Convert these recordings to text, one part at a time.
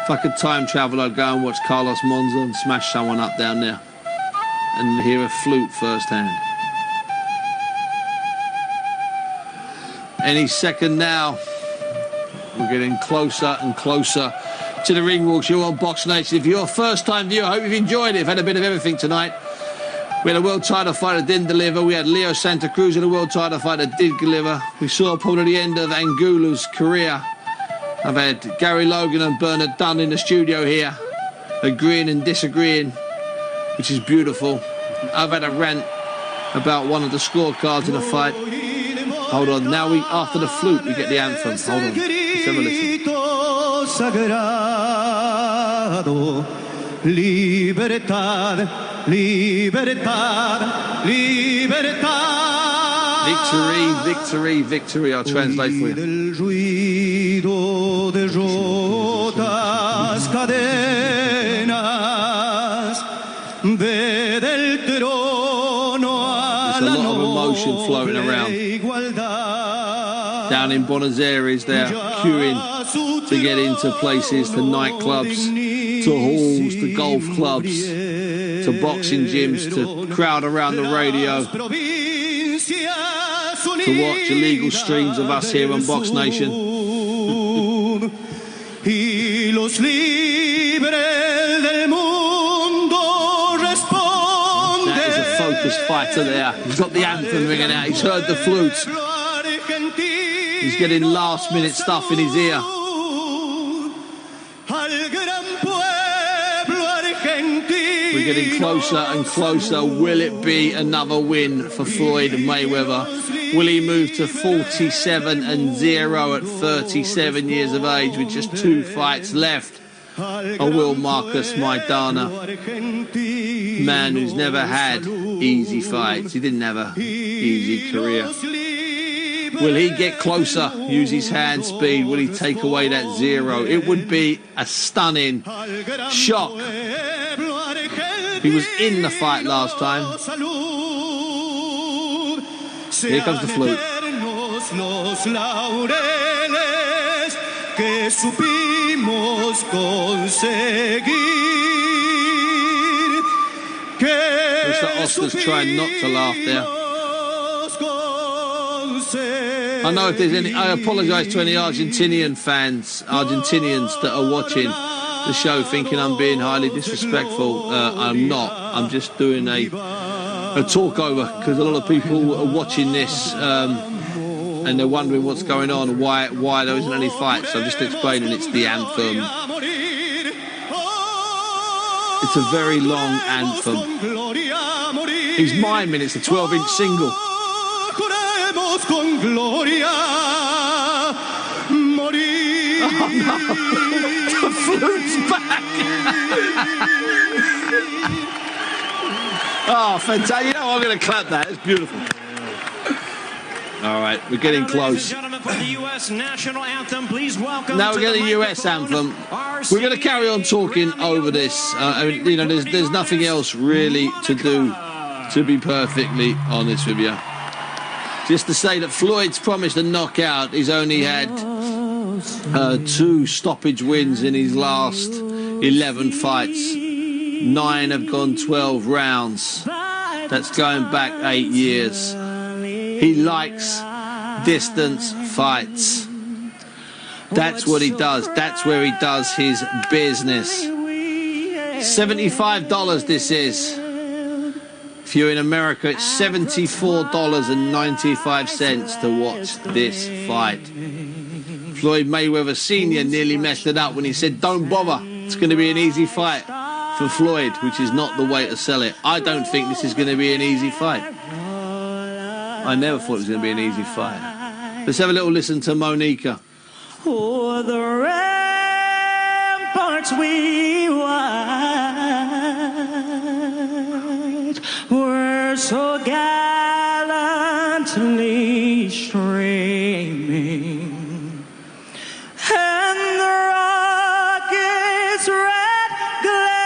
If I could time travel, I'd go and watch Carlos Monza and smash someone up down there and hear a flute firsthand. Any second now. We're getting closer and closer to the ring walks. You're on Box Nation. If you're a first-time viewer, I hope you've enjoyed it. We've had a bit of everything tonight. We had a world title fight that didn't deliver. We had Leo Santa Cruz in a world title fight that did deliver. We saw probably the end of Angula's career. I've had Gary Logan and Bernard Dunn in the studio here, agreeing and disagreeing, which is beautiful. I've had a rant about one of the scorecards in the fight. Hold on, now after the flute, we get the anthem. Hold on, let's have a listen. Libertad, libertad, libertad. Victory, victory, victory. I'll translate for you. El ruido de rotas cadenas, ve del trono a There's a lot of emotion floating around. Down in Buenos Aires, they're queuing to get into places, to nightclubs, to halls, to golf clubs, to boxing gyms, to crowd around the radio, to watch illegal streams of us here on Box Nation. That is a focused fighter there. He's got the anthem ringing out. He's heard the flutes. He's getting last-minute stuff in his ear. We're getting closer and closer. Will it be another win for Floyd Mayweather? Will he move to 47-0 at 37 years of age with just 2 fights left? Or will Marcus Maidana, man who's never had easy fights, he didn't have an easy career, will he get closer, use his hand speed? Will he take away that 0? It would be a stunning shock. He was in the fight last time. Here comes the flute. Mr. Oscar's trying not to laugh there. I know if there's any, I apologise to any Argentinians that are watching the show thinking I'm being highly disrespectful. I'm not. I'm just doing a talk over because a lot of people are watching this and they're wondering what's going on, why there isn't any fights. So I'm just explaining it's the anthem. It's a very long anthem. He's miming. It's a 12-inch single. Con gloria, morir. Oh, no. The flute's back. Oh, fantastic. You know, I'm going to clap that. It's beautiful. All right, we're getting close. For the US national anthem, please welcome. Now we're getting the US anthem. We're going to carry on talking over this. I mean, you know, there's nothing else really to do, to be perfectly honest with you. Just to say that Floyd's promised a knockout. He's only had 2 stoppage wins in his last 11 fights. 9 have gone 12 rounds. That's going back 8 years. He likes distance fights. That's what he does. That's where he does his business. $75 this is. If you're in America, it's $74.95 to watch this fight. Floyd Mayweather Sr. nearly messed it up when he said, don't bother, it's going to be an easy fight for Floyd, which is not the way to sell it. I don't think this is going to be an easy fight. I never thought it was going to be an easy fight. Let's have a little listen to Monica. Oh, the ramparts we watched were so gallantly streaming, and the rocket's red glare.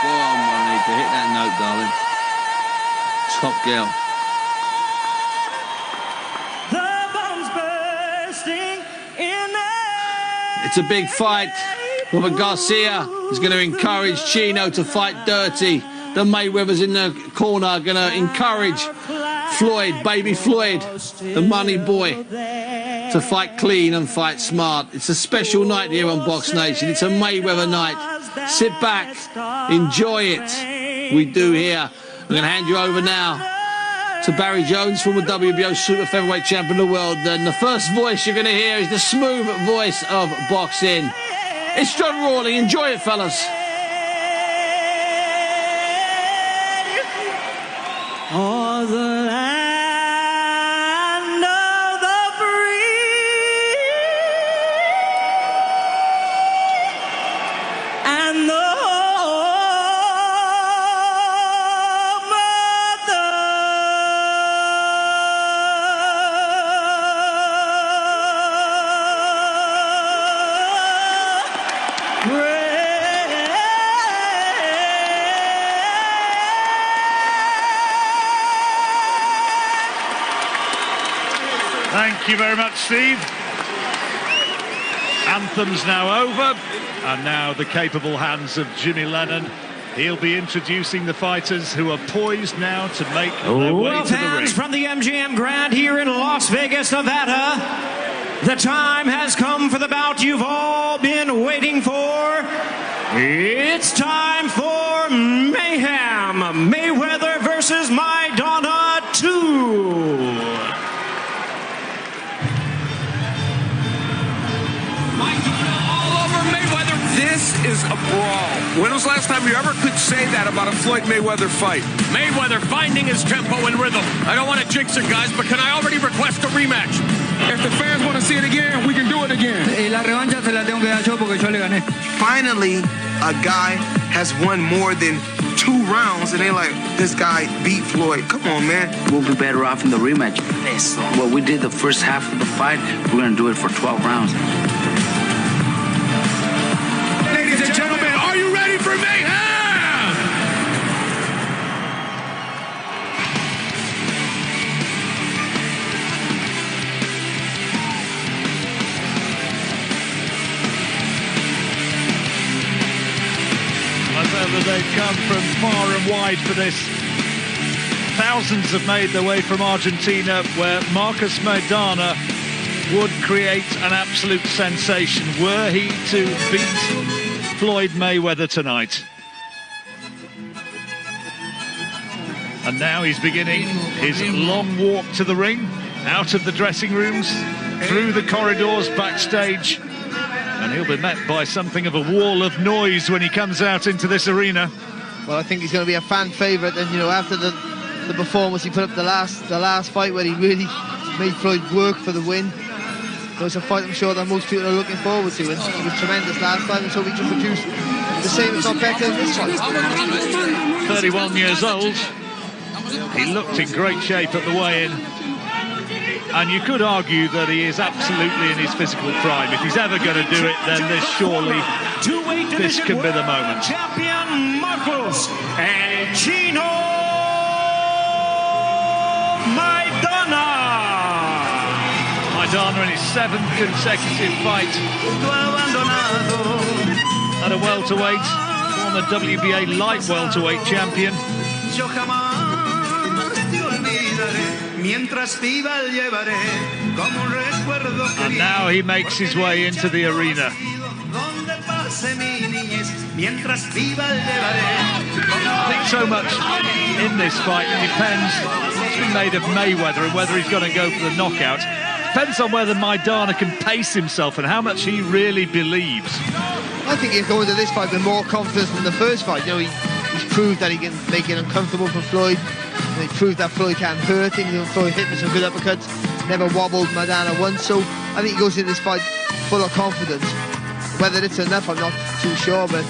Go on, Monica, hit that note, darling. Top girl. The bombs bursting It's a big fight. Robert Garcia is going to encourage Chino to fight dirty. The Mayweathers in the corner are going to encourage Floyd, baby Floyd, the money boy, to fight clean and fight smart. It's a special night here on Box Nation. It's a Mayweather night. Sit back, enjoy it. We do here. I'm going to hand you over now to Barry Jones, former WBO super featherweight champion of the world. And the first voice you're going to hear is the smooth voice of boxing. It's John Rawley. Enjoy it, fellas. Oh, the land of the free and the home of the brave. Thank you very much, Steve. Anthem's now over, and now the capable hands of Jimmy Lennon. He'll be introducing the fighters who are poised now to make their way Well, to the ring. fans from the MGM Grand here in Las Vegas, Nevada, the time has come for the bout you've all been waiting for. It's time for Mayhem. Mayweather versus Maidana 2. This is a brawl. When was the last time you ever could say that about a Floyd Mayweather fight? Mayweather finding his tempo and rhythm. I don't want to jinx it, guys, but can I already request a rematch? If the fans want to see it again, we can do it again. La revancha se la tengo que dar yo porque yo le gané. Finally, a guy has won more than 2 rounds, and they're like, this guy beat Floyd. Come on, man. We'll be better off in the rematch. What we did the first half of the fight, we're going to do it for 12 rounds. Ladies and gentlemen, are you ready for mayhem? As ever, they've come from far and wide for this. Thousands have made their way from Argentina, where Marcus Maidana would create an absolute sensation were he to beat Floyd Mayweather tonight. And now he's beginning his long walk to the ring, out of the dressing rooms, through the corridors backstage, and he'll be met by something of a wall of noise when he comes out into this arena. Well, I think he's going to be a fan favourite, and you know, after the performance he put up the last fight where he really made Floyd work for the win, it was a fight I'm sure that most people are looking forward to, and he was tremendous last time, and so we can produce the same, if not better, in this fight. 31 years old, he looked in great shape at the weigh-in, and you could argue that he is absolutely in his physical prime. If he's ever going to do it, then this can be the moment. Champion Marcos and Chino Maidana. Maidana in his 7th consecutive fight at a welterweight, former WBA light welterweight champion. And now he makes his way into the arena. I think so much in this fight depends what's been made of Mayweather and whether he's going to go for the knockout. Depends on whether Maidana can pace himself and how much he really believes. I think he's going to this fight with more confidence than the first fight. You know, he's proved that he can make it uncomfortable for Floyd. He proved that Floyd can't hurt him. You know, Floyd hit with some good uppercuts, never wobbled Maidana once. So I think he goes into this fight full of confidence. Whether it's enough, I'm not too sure, but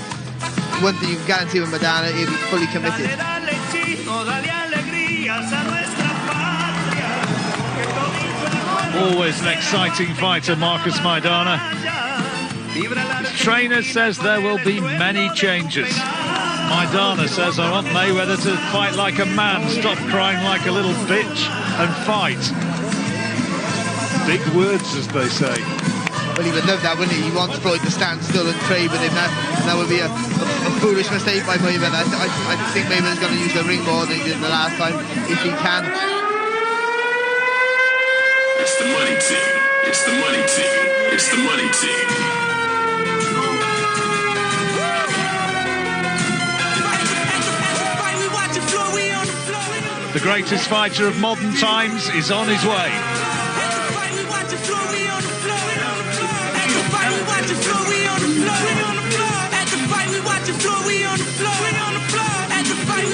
one thing you can guarantee with Maidana, he'll be fully committed. Always an exciting fighter, Marcus Maidana. His trainer says there will be many changes. Maidana says, I want Mayweather to fight like a man, stop crying like a little bitch, and fight. Big words, as they say. Well, he would love that, wouldn't he? He wants Floyd to stand still and trade with him. That would be a foolish mistake by Mayweather. I think Mayweather's going to use the ring more than he did the last time, if he can. It's the money team. It's the money team. It's the money team. The greatest fighter of modern times is on his way.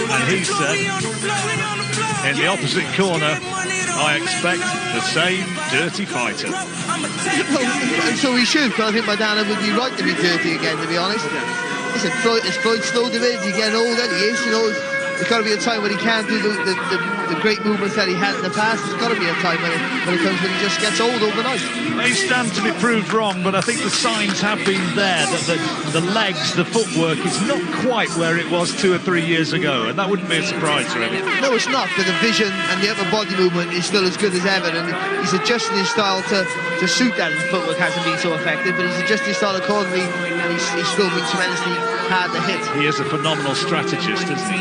And he said, in the opposite corner, I expect the same dirty fighter. Well, so we should, because I think Maidana would be right to be dirty again, to be honest. Listen, is Floyd still divided? He's getting older, he is, you know. There's got to be a time when he can't do the great movements that he had in the past. There's got to be a time when he just gets old overnight. He stands to be proved wrong, but I think the signs have been there that the legs, the footwork is not quite where it was 2 or 3 years ago, and that wouldn't be a surprise really. No, it's not, but the vision and the upper body movement is still as good as ever, and he's adjusting his style to suit that. His footwork hasn't been so effective, but he's adjusting his style accordingly, and he's still been tremendously hard to hit. He is a phenomenal strategist, isn't he?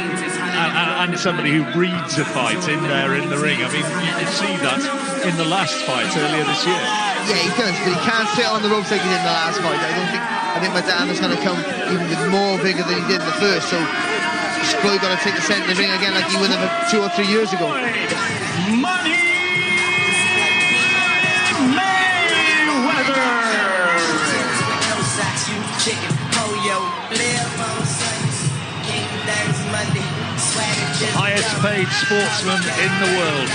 And somebody who reads a fight in the ring. I mean, you could see that in the last fight earlier this year. Yeah, he does, but he can't sit on the ropes like he did in the last fight. I think Maidana's going to come even with more vigour than he did in the first, so he's probably going to take the centre of the ring again like he would have 2 or 3 years ago. Money Mayweather! Highest paid sportsman in the world.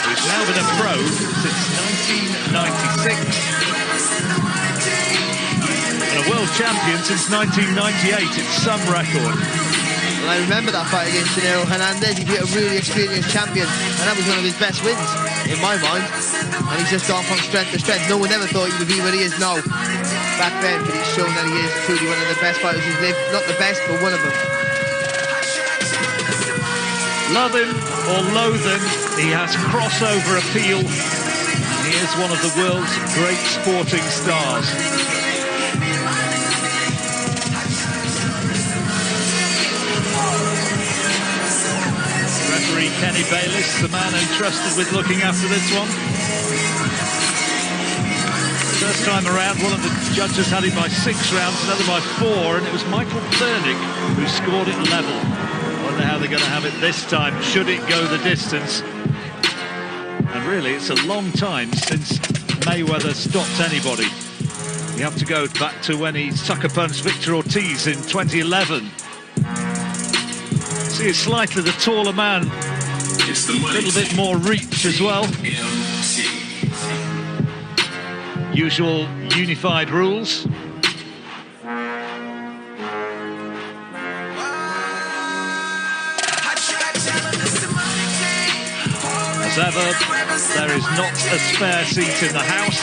He's now been a pro since 1996. And a world champion since 1998. It's some record. Well, I remember that fight against Canelo Hernandez. He beat a really experienced champion, and that was one of his best wins, in my mind. And he's just gone from strength to strength. No one ever thought he would be where he is now back then, but he's shown that he is truly one of the best fighters who's lived. Not the best, but one of them. Love him or loathe him, he has crossover appeal. He is one of the world's great sporting stars. Referee Kenny Bayliss, the man entrusted with looking after this one. First time around, one of the judges had it by 6 rounds, another by 4, and it was Michael Thurnick who scored it level. How they're going to have it this time, should it go the distance. And really, it's a long time since Mayweather stopped anybody. You have to go back to when he sucker punched Victor Ortiz in 2011. See, he's slightly the taller man, a little bit more reach as well. Usual unified rules. As ever, there is not a spare seat in the house,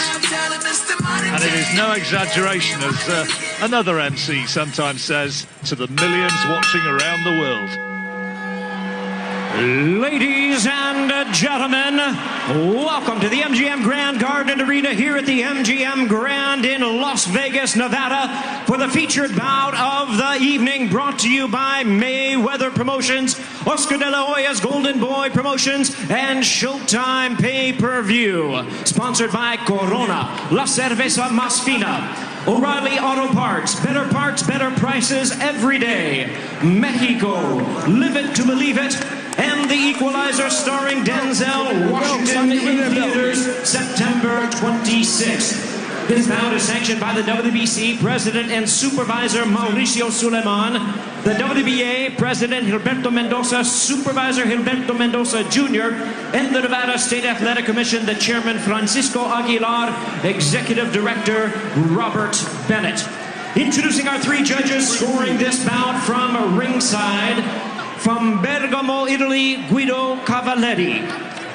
and it is no exaggeration, as another MC sometimes says, to the millions watching around the world. Ladies and gentlemen, welcome to the MGM Grand Garden Arena here at the MGM Grand in Las Vegas, Nevada, for the featured bout of the evening, brought to you by Mayweather Promotions, Oscar De La Hoya's Golden Boy Promotions, and Showtime Pay-Per-View. Sponsored by Corona, La Cerveza Más Fina, O'Reilly Auto Parts, better prices every day. Mexico, Live It to Believe It, and The Equalizer starring Denzel Washington in theaters September 26th. This bout is sanctioned by the WBC President and Supervisor Mauricio Suleiman, the WBA President Gilberto Mendoza, Supervisor Gilberto Mendoza Jr., and the Nevada State Athletic Commission, the Chairman Francisco Aguilar, Executive Director Robert Bennett. Introducing our 3 judges scoring this bout from ringside. From Bergamo, Italy, Guido Cavaletti.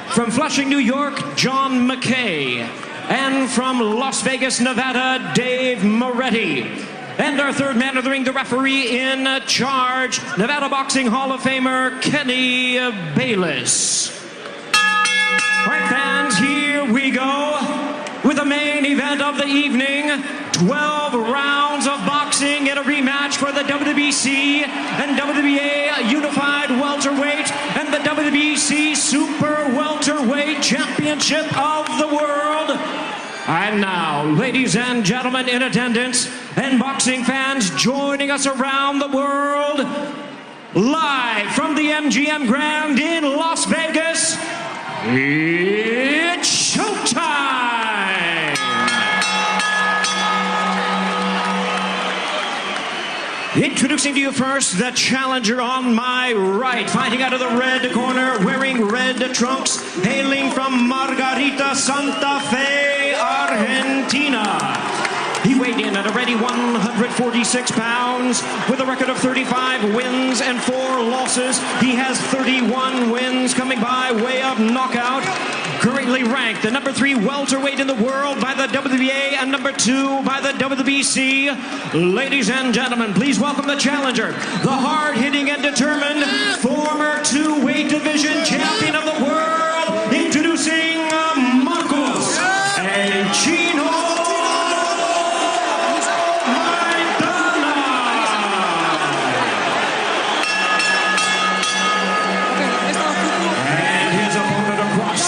From Flushing, New York, John McKay. And from Las Vegas, Nevada, Dave Moretti. And our third man of the ring, the referee in charge, Nevada Boxing Hall of Famer, Kenny Bayliss. All right, fans, here we go. the evening. 12 rounds of boxing in a rematch for the WBC and WBA Unified Welterweight and the WBC Super Welterweight Championship of the World. And now, ladies and gentlemen in attendance and boxing fans joining us around the world, live from the MGM Grand in Las Vegas, it's showtime! Introducing to you first the challenger on my right, fighting out of the red corner, wearing red trunks, hailing from Margarita, Santa Fe, Argentina. He weighed in at a ready 146 pounds with a record of 35 wins and 4 losses. He has 31 wins coming by way of knockout. Currently ranked the number 3 welterweight in the world by the WBA and number 2 by the WBC. Ladies and gentlemen, please welcome the challenger, the hard-hitting and determined former 2-weight division champion of the world, introducing Marcos Chino.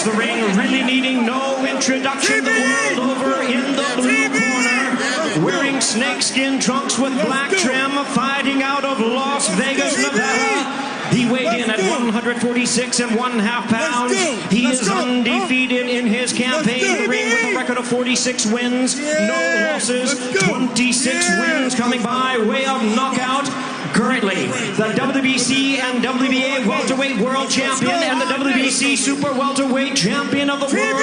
The ring, really needing no introduction, the world over in the blue corner, wearing snakeskin trunks with black trim, fighting out of Las Vegas, Nevada. He weighed in at 146 1/2 pounds. He is undefeated in his campaign in the ring with a record of 46 wins, no losses, 26 wins coming by way of knockout. Currently, the WBC and WBA welterweight world champion and the WBC super welterweight champion of the world.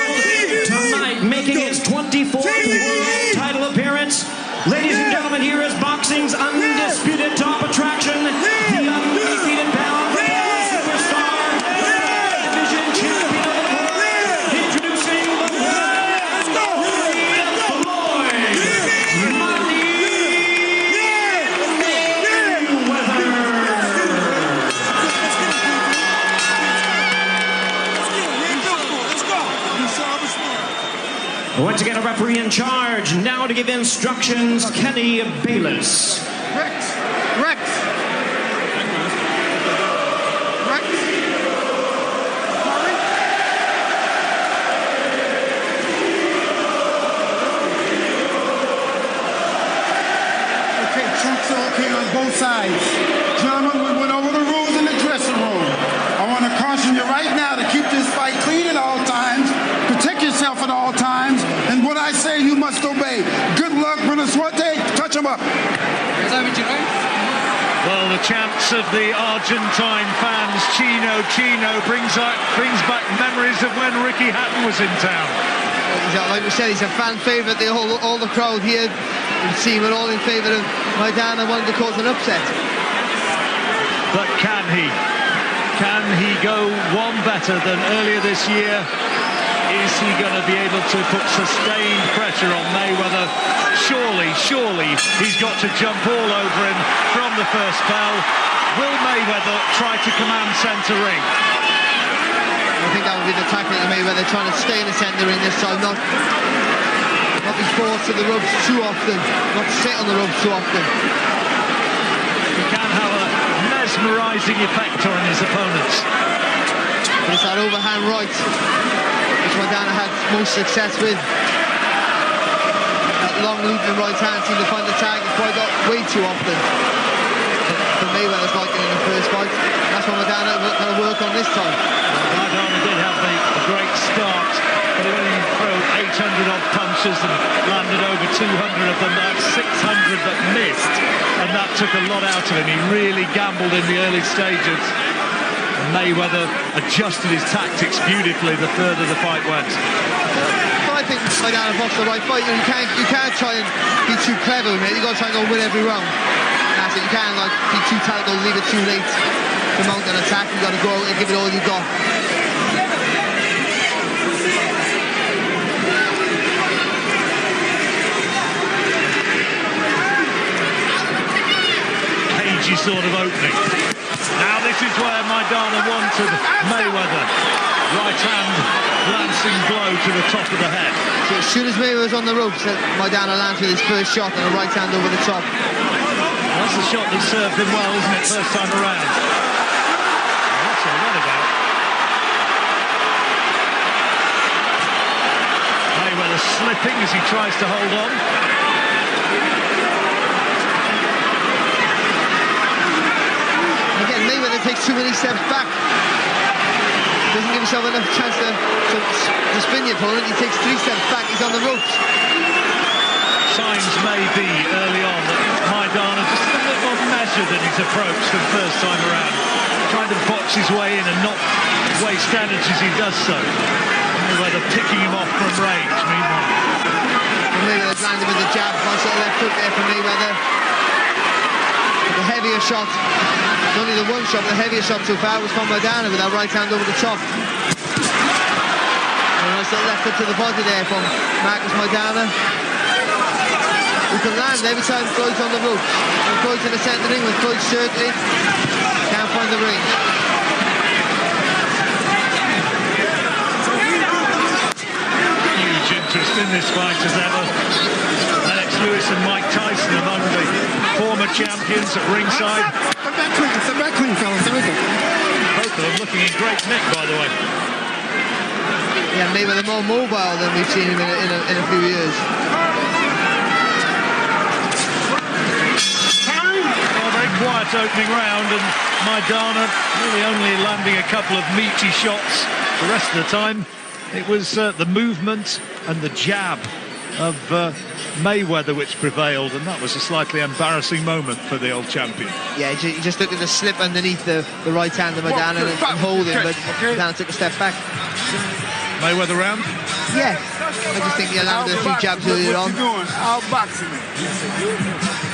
Tonight, making his 24th world title appearance. Ladies and gentlemen, here is boxing's undisputed top attraction, the undefeated pound superstar, division champion of the world, introducing the Floyd Once again, a referee in charge. Now to give instructions, Kenny Bayless. Rex. Okay, trunks are okay on both sides. Gentlemen, we went over the rules in the dressing room. I want to caution you right now to keep this fight clean at all times. Protect yourself at all times, and what I say you must obey. Good luck, Brother Suarte. Touch him up. Well, the chants of the Argentine fans, Chino, brings back memories of when Ricky Hatton was in town. Like we said, he's a fan favourite. All the crowd here, you see, we're all in favour of Maidana wanting to cause an upset. But can he? Can he go one better than earlier this year? Is he going to be able to put sustained pressure on Mayweather? Surely he's got to jump all over him from the first bell. Will Mayweather try to command centre ring? I think that would be the tactic of Mayweather, trying to stay in the centre ring this time, not be forced to the ropes too often, not sit on the ropes too often. He can have a mesmerising effect on his opponents. But it's that overhand right which Maidana had most success with. That long looping right hand seemed to find the target quite way too often. But Mayweather's like it in the first fight. That's what Maidana going to work on this time. Maidana did have a great start, but he only threw 800 odd punches and landed over 200 of them. That's 600 that missed, and that took a lot out of him. He really gambled in the early stages. Mayweather adjusted his tactics beautifully the further the fight went. I think Maidana boxed the right fight. You can't try and be too clever with it. You've got to try and go win every round. That's it. You can't be too tactical, leave it too late to mount an attack. You've got to go out and give it all you got. Cagey sort of opening. Now this is where Maidana wanted Mayweather. Right hand glancing blow to the top of the head. So So as soon as Mayweather was on the ropes, Maidana lands with his first shot and a right hand over the top. That's the shot that served him well, isn't it, first time around? That's all that about. Mayweather slipping as he tries to hold on. Again, Mayweather takes too many steps back. Doesn't give himself enough chance to spin the opponent. He takes 3 steps back, he's on the ropes. Signs may be early on that Maidana just a little bit more measured in his approach than first time around. Trying to box his way in and not waste energy as he does so. Mayweather picking him off from range, meanwhile. Mayweather's landed with the jab, nice little left hook there from Mayweather. The heavier shot, only the one shot, the heavier shot so far was from Maidana with that right hand over the top. A nice little left hook to the body there from Maidana. Who can land every time Floyd's on the ropes. When Floyd's in the centre ring, when Floyd's circling, can't find the range. Huge interest in this fight as ever. Alex Lewis and Mike Tyson among the former champions at ringside. Step back clean, fellas. There we go. Both of them looking in great nick, by the way. Yeah, Mayweather more mobile than we've seen him in a few years. Quiet opening round, and Maidana really only landing a couple of meaty shots. The rest of the time it was the movement and the jab of Mayweather which prevailed, and that was a slightly embarrassing moment for the old champion. Yeah, he just looked at the slip underneath the right hand of Maidana and hold him, but Maidana took a step back. Mayweather round? Yeah, I just think he allowed a few jabs earlier on. What you doing? Outboxing it.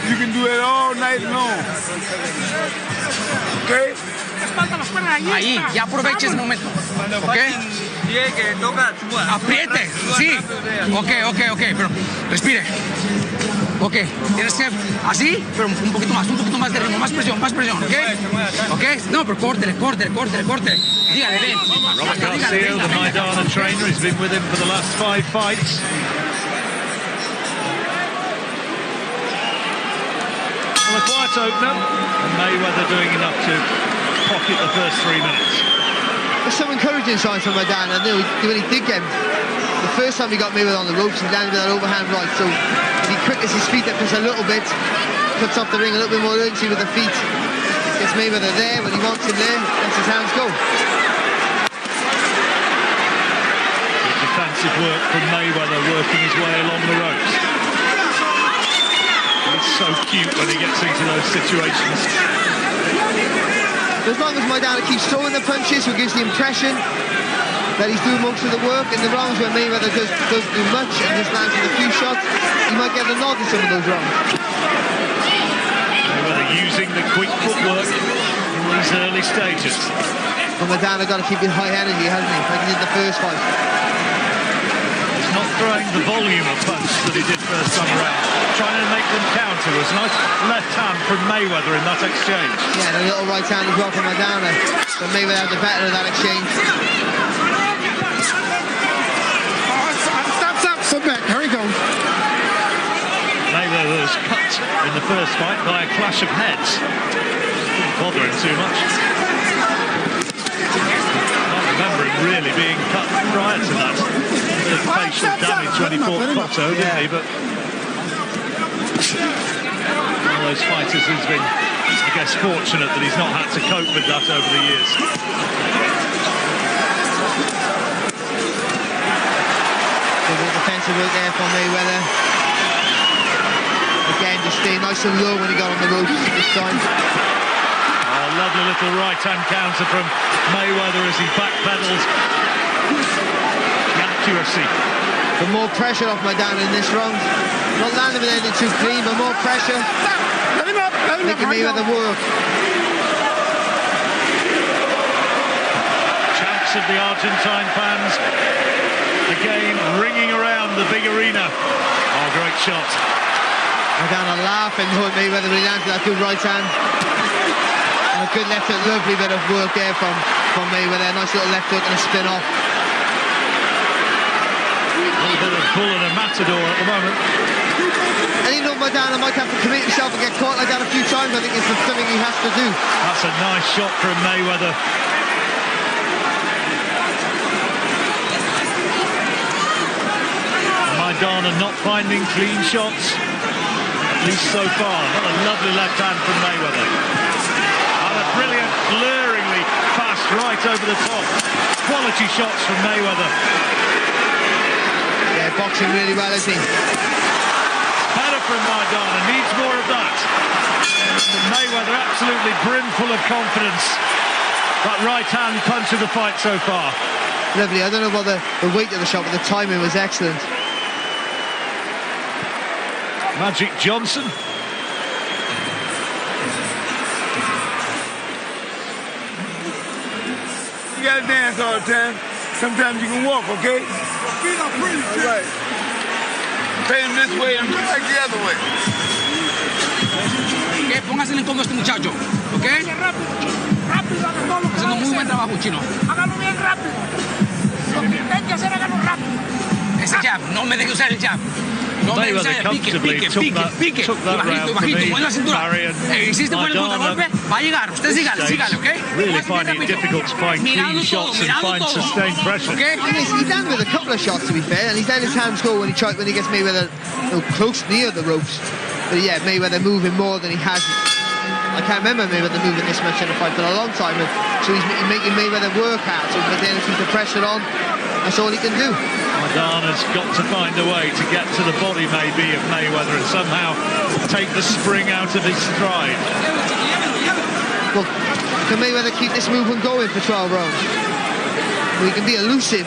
You can do it all night long. Okay? Ahí, ya aproveche ese momento. ¿Ok? Apriete, sí. Ok, pero respire. Ok, tienes que así, pero un poquito más de ritmo, más presión, ¿ok? Ok, no, pero córtele. Dígale, ven. Robert Garcia, the Maidana trainer, has been with him for the last 5 fights. Well, a quiet opener, and Mayweather doing enough to pocket the first 3 minutes. There's some encouraging signs from Maidana. When he did get him, the first time he got Mayweather on the ropes, he landed with that overhand right. So if he quickens his feet up just a little bit, cuts off the ring a little bit more urgency with the feet, gets Mayweather there when he wants him there, lets his hands go. Good defensive work from Mayweather, working his way along the ropes. He's so cute when he gets into those situations. As long as Maidana keeps throwing the punches, who gives the impression that he's doing most of the work, in the rounds where Mayweather doesn't do much and just lands with a few shots, he might get a nod in some of those rounds. Mayweather using the quick footwork in these early stages. But Maidana got to keep it high energy, hasn't he? Like he did the first fight. He's not throwing the volume of punch that he did first time around. Trying to make them counter. It was a nice left hand from Mayweather in that exchange. Yeah, and a little right hand as well from Maidana. But Mayweather had the better of that exchange. Step back. Here we go. Mayweather was cut in the first fight by a clash of heads. Didn't bother him too much. I remember him really being cut prior to that. The facial damage when he fought Cotto, didn't he? But one of those fighters who's been, I guess, fortunate that he's not had to cope with that over the years. Good defensive work there from Mayweather. Again, just staying nice and low when he got on the ropes this time. A lovely little right-hand counter from Mayweather as he backpedals. The accuracy. But more pressure off Maidana in this round. Not landing with anything too clean, but more pressure. Let him up. Making Mayweather work. Chants of the Argentine fans. Again, ringing around the big arena. Oh, great shot. Maidana laughing at Mayweather when he landed that good right hand. And a good left hook, lovely bit of work there from Mayweather. Nice little left hook and a spin off. little bit of bull and a matador at the moment. And even though Maidana might have to commit himself and get caught like that a few times, I think it's something he has to do. That's a nice shot from Mayweather. Maidana not finding clean shots, at least so far. What a lovely left hand from Mayweather. And a brilliant, luringly fast right over the top. Quality shots from Mayweather. Yeah, boxing really well, isn't he? Better from Maidana, needs more of that. Mayweather absolutely brimful of confidence. That right hand punch of the fight so far. Lovely. I don't know about the weight of the shot, but the timing was excellent. Magic Johnson. You gotta dance all the time. Sometimes you can walk, okay? All right. Pay him this way and back the other way. Okay, póngase en cómodo este muchacho, ¿ok? Haciendo muy buen trabajo, Chino. Hágalo bien rápido. Lo que intente hacer, hágalo rápido. Ese jab, no me deje usar el jab. No me deje usar el pique. Bajito, mueve la cintura. Insiste con el contragolpe, va a llegar. Usted sígale, ¿ok? Really finding it difficult to find clean shots and find sustained pressure. Okay? He done with a couple of shots, to be fair, and he's let his hands go when he gets Mayweather close near the ropes. But yeah, Mayweather moving more than he has. I can't remember Mayweather moving this much in a fight for a long time. So he's making Mayweather work hard. So Maidana keep the pressure on. That's all he can do. Maidana's got to find a way to get to the body, maybe, of Mayweather and somehow take the spring out of his stride. Well, can Mayweather keep this movement going for 12 rounds? Well, he can be elusive.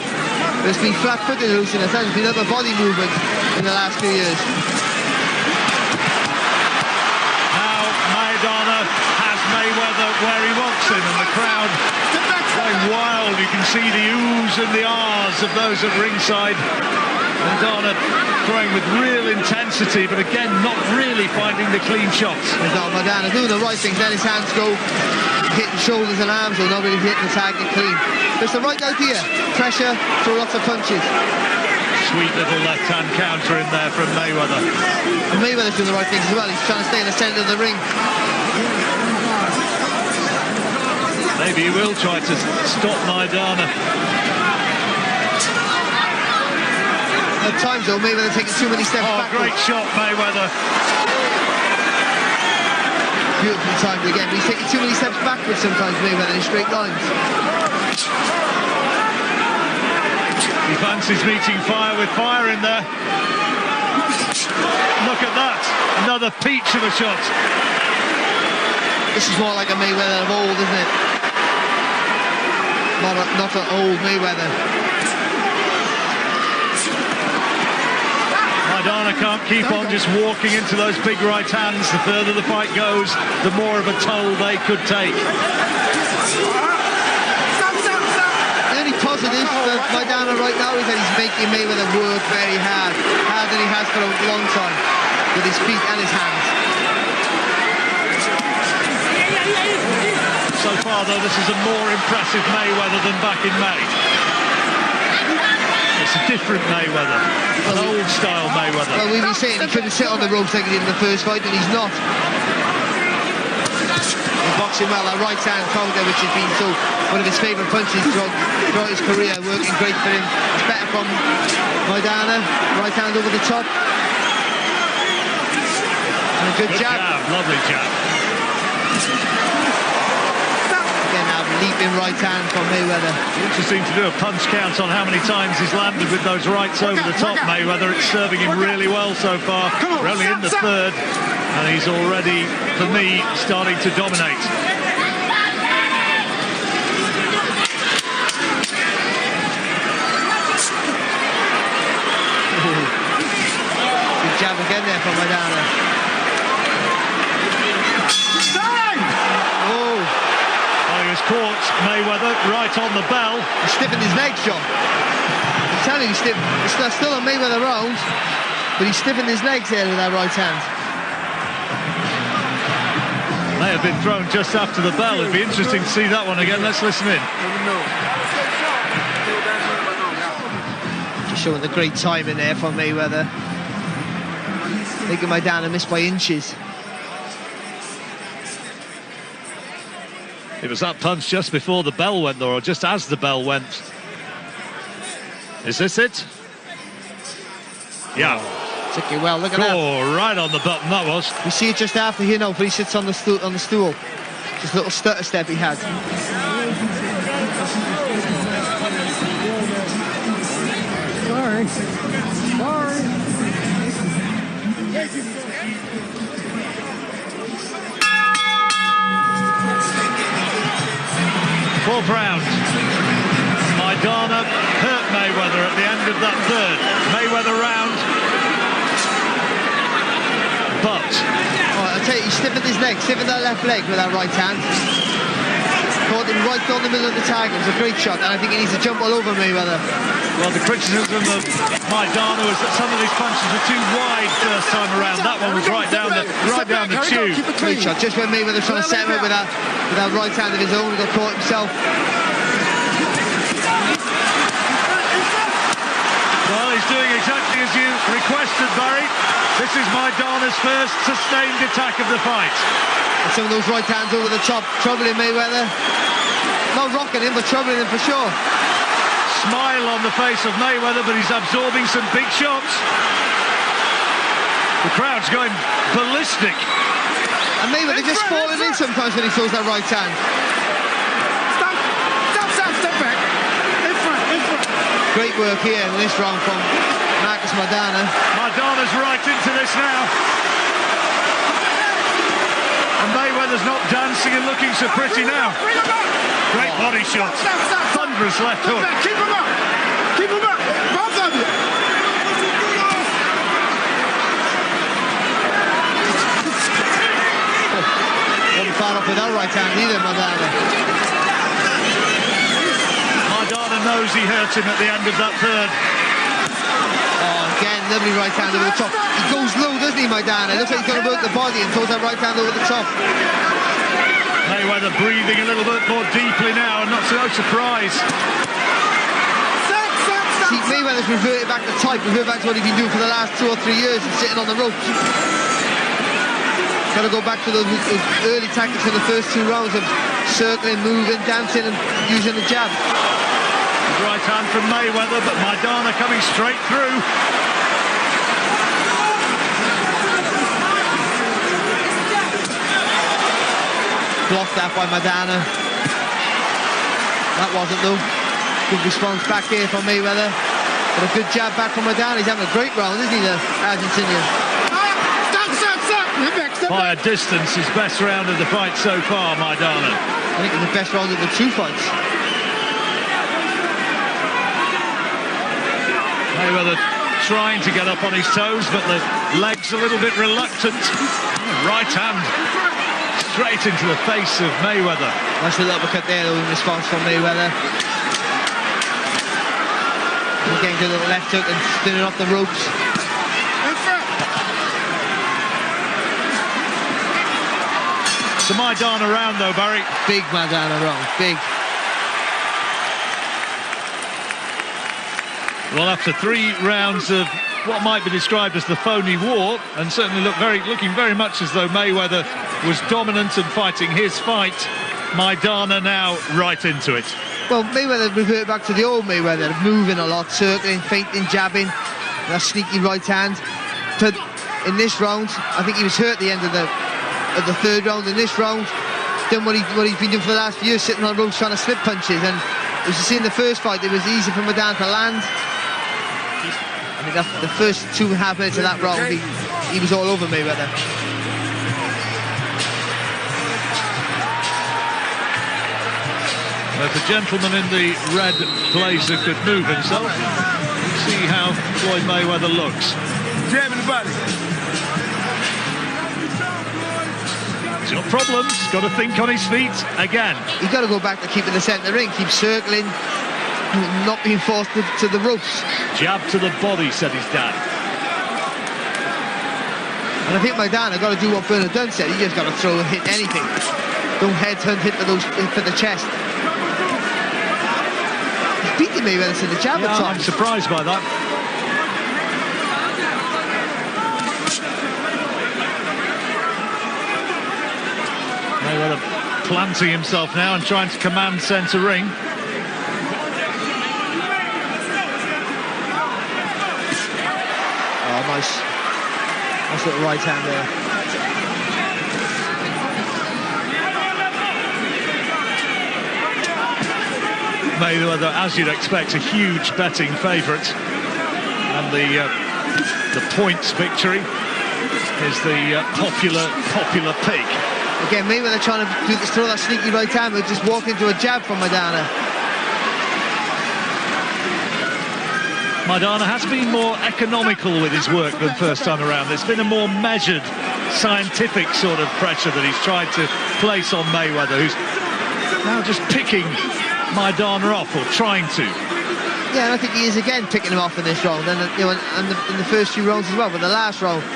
But it's been flat-footed elusive. It's been upper body movement in the last few years. Maidana has Mayweather where he wants him, and the crowd going wild. You can see the oohs and the ahs of those at ringside. Maidana throwing with real intensity, but again, not really finding the clean shots. Maidana doing the right things, let his hands go, hitting shoulders and arms, or not really hitting the target clean. But it's the right idea. Pressure, throw lots of punches. Sweet little left-hand counter in there from Mayweather. And Mayweather's doing the right things as well. He's trying to stay in the centre of the ring. Maybe he will try to stop Maidana. At times, though, Mayweather taking too many steps back. Great shot, Mayweather. Beautifully timed again. But he's taking too many steps backwards sometimes, Mayweather, in straight lines. He fancies meeting fire with fire in there. Look at that. Another peach of a shot. This is more like a Mayweather of old, isn't it? Not an old Mayweather. Maidana can't keep on just walking into those big right hands. The further the fight goes, the more of a toll they could take. The only positive for Maidana right now is that he's making Mayweather work very hard. Harder than he has for a long time. With his feet and his hands. So far, though, this is a more impressive Mayweather than back in May. It's a different Mayweather, an old-style Mayweather. Well, we've been saying he couldn't sit on the ropes like he did in the first fight, and he's not. He's boxing well, that right-hand counter, which has been one of his favourite punches throughout his career, working great for him. It's better from Maidana, right hand over the top. And a good jab. Lovely jab. Again, now leaping right hand from Mayweather. Interesting to do a punch count on how many times he's landed with those rights over the top, Mayweather. It's serving him really well so far. We're only in the third, and he's already, for me, starting to dominate. Good jab again there from Maidana. Caught Mayweather right on the bell. He stiffened his legs, John. I'm telling you, it's still a Mayweather round, but he stiffened his legs there with that right hand. May have been thrown just after the bell. It'd be interesting to see that one again. Let's listen in. Just showing the great timing there for Mayweather. Making Maidana miss by inches. It was that punch just before the bell went, or just as the bell went. Is this it? Yeah. Took it well, look at that. Oh, right on the button, that was. You see it just after here now, but he sits on the stool. Just a little stutter step he had. Sorry. Fourth round. Maidana hurt Mayweather at the end of that third. Mayweather round. But I'll tell you, he stiffened his leg, stiffened that left leg with that right hand. Caught him right down the middle of the target. It was a great shot, and I think he needs to jump all over Mayweather. Well, the criticism of Maidana was that some of his punches were too wide first time around. That one was right down the tube. Great shot, just when Mayweather was trying to set him up with that right hand of his own, he got caught himself. Well, he's doing exactly as you requested, Barry. This is Maidana's first sustained attack of the fight. And some of those right hands over the top, troubling Mayweather. Not rocking him, but troubling him for sure. Smile on the face of Mayweather, but he's absorbing some big shots. The crowd's going ballistic. And Mayweather just falling in sometimes when he throws that right hand. Step back. In front. Great work here in this round from Maidana. Maidana's right into this now. And Mayweather's not dancing and looking so pretty now. Great body shots. Thunderous left hook. Keep him up. Both of you. Wasn't far off with that right hand either, Maidana. Maidana knows he hurt him at the end of that third. Again, lovely right hand over the top. He goes low, doesn't he, Maidana? It looks like he's going to work the body and throws that right hand over the top. Mayweather breathing a little bit more deeply now, and not so surprised. See, Mayweather's reverted back to type, reverted back to what he's been doing for the last 2 or 3 years, and sitting on the ropes. Got to go back to those early tactics in the first 2 rounds of circling, moving, dancing, and using the jab. Right hand from Mayweather, but Maidana coming straight through. Blocked that by Maidana. That wasn't though. Good response back here from Mayweather. But a good jab back from Maidana. He's having a great round, isn't he, the Argentinian? Stop. By a distance, his best round of the fight so far, Maidana. I think it's the best round of the 2 fights. Mayweather trying to get up on his toes, but the leg's a little bit reluctant. Right hand straight into the face of Mayweather. Nice little uppercut there, though, in response from Mayweather. Getting to the little left hook and spinning off the ropes. So Maidana round, though, Barry. Big Maidana round, big. Well, after 3 rounds of what might be described as the phony war, and certainly looking very much as though Mayweather was dominant and fighting his fight, Maidana now right into it. Well, Mayweather reverted back to the old Mayweather, moving a lot, circling, feinting, jabbing, that sneaky right hand. But in this round, I think he was hurt at the end of the 3rd round. In this round, done what he's been doing for the last few years, sitting on ropes trying to slip punches. And as you see in the first fight, it was easy for Maidana to land. I mean, the first 2.5 minutes of that round, he was all over Mayweather. But the gentleman in the red blazer could move himself. See how Floyd Mayweather looks. Jamming the body. He's got problems. Got to think on his feet again. He's got to go back to keeping the centre of the ring, keep circling, not being forced to the ropes. Jab to the body, said his dad. And I think Maidana got to do what Bernard Dunn said. He just got to throw and hit anything. Don't headhunt, hit for the chest. He's beating Mayweather to the jab at times. I'm surprised by that. planting himself now and trying to command centre ring. Oh, nice little right hand there. Mayweather, as you'd expect, a huge betting favourite, and the points victory is the popular pick. Again, Mayweather trying to throw that sneaky right hand, but just walk into a jab from Maidana. Maidana has been more economical with his work than first time around. There's been a more measured, scientific sort of pressure that he's tried to place on Mayweather, who's now just picking Maidana off, or trying to. Yeah, and I think he is again picking him off in this round, and you know, in the first few rounds as well. But the last round,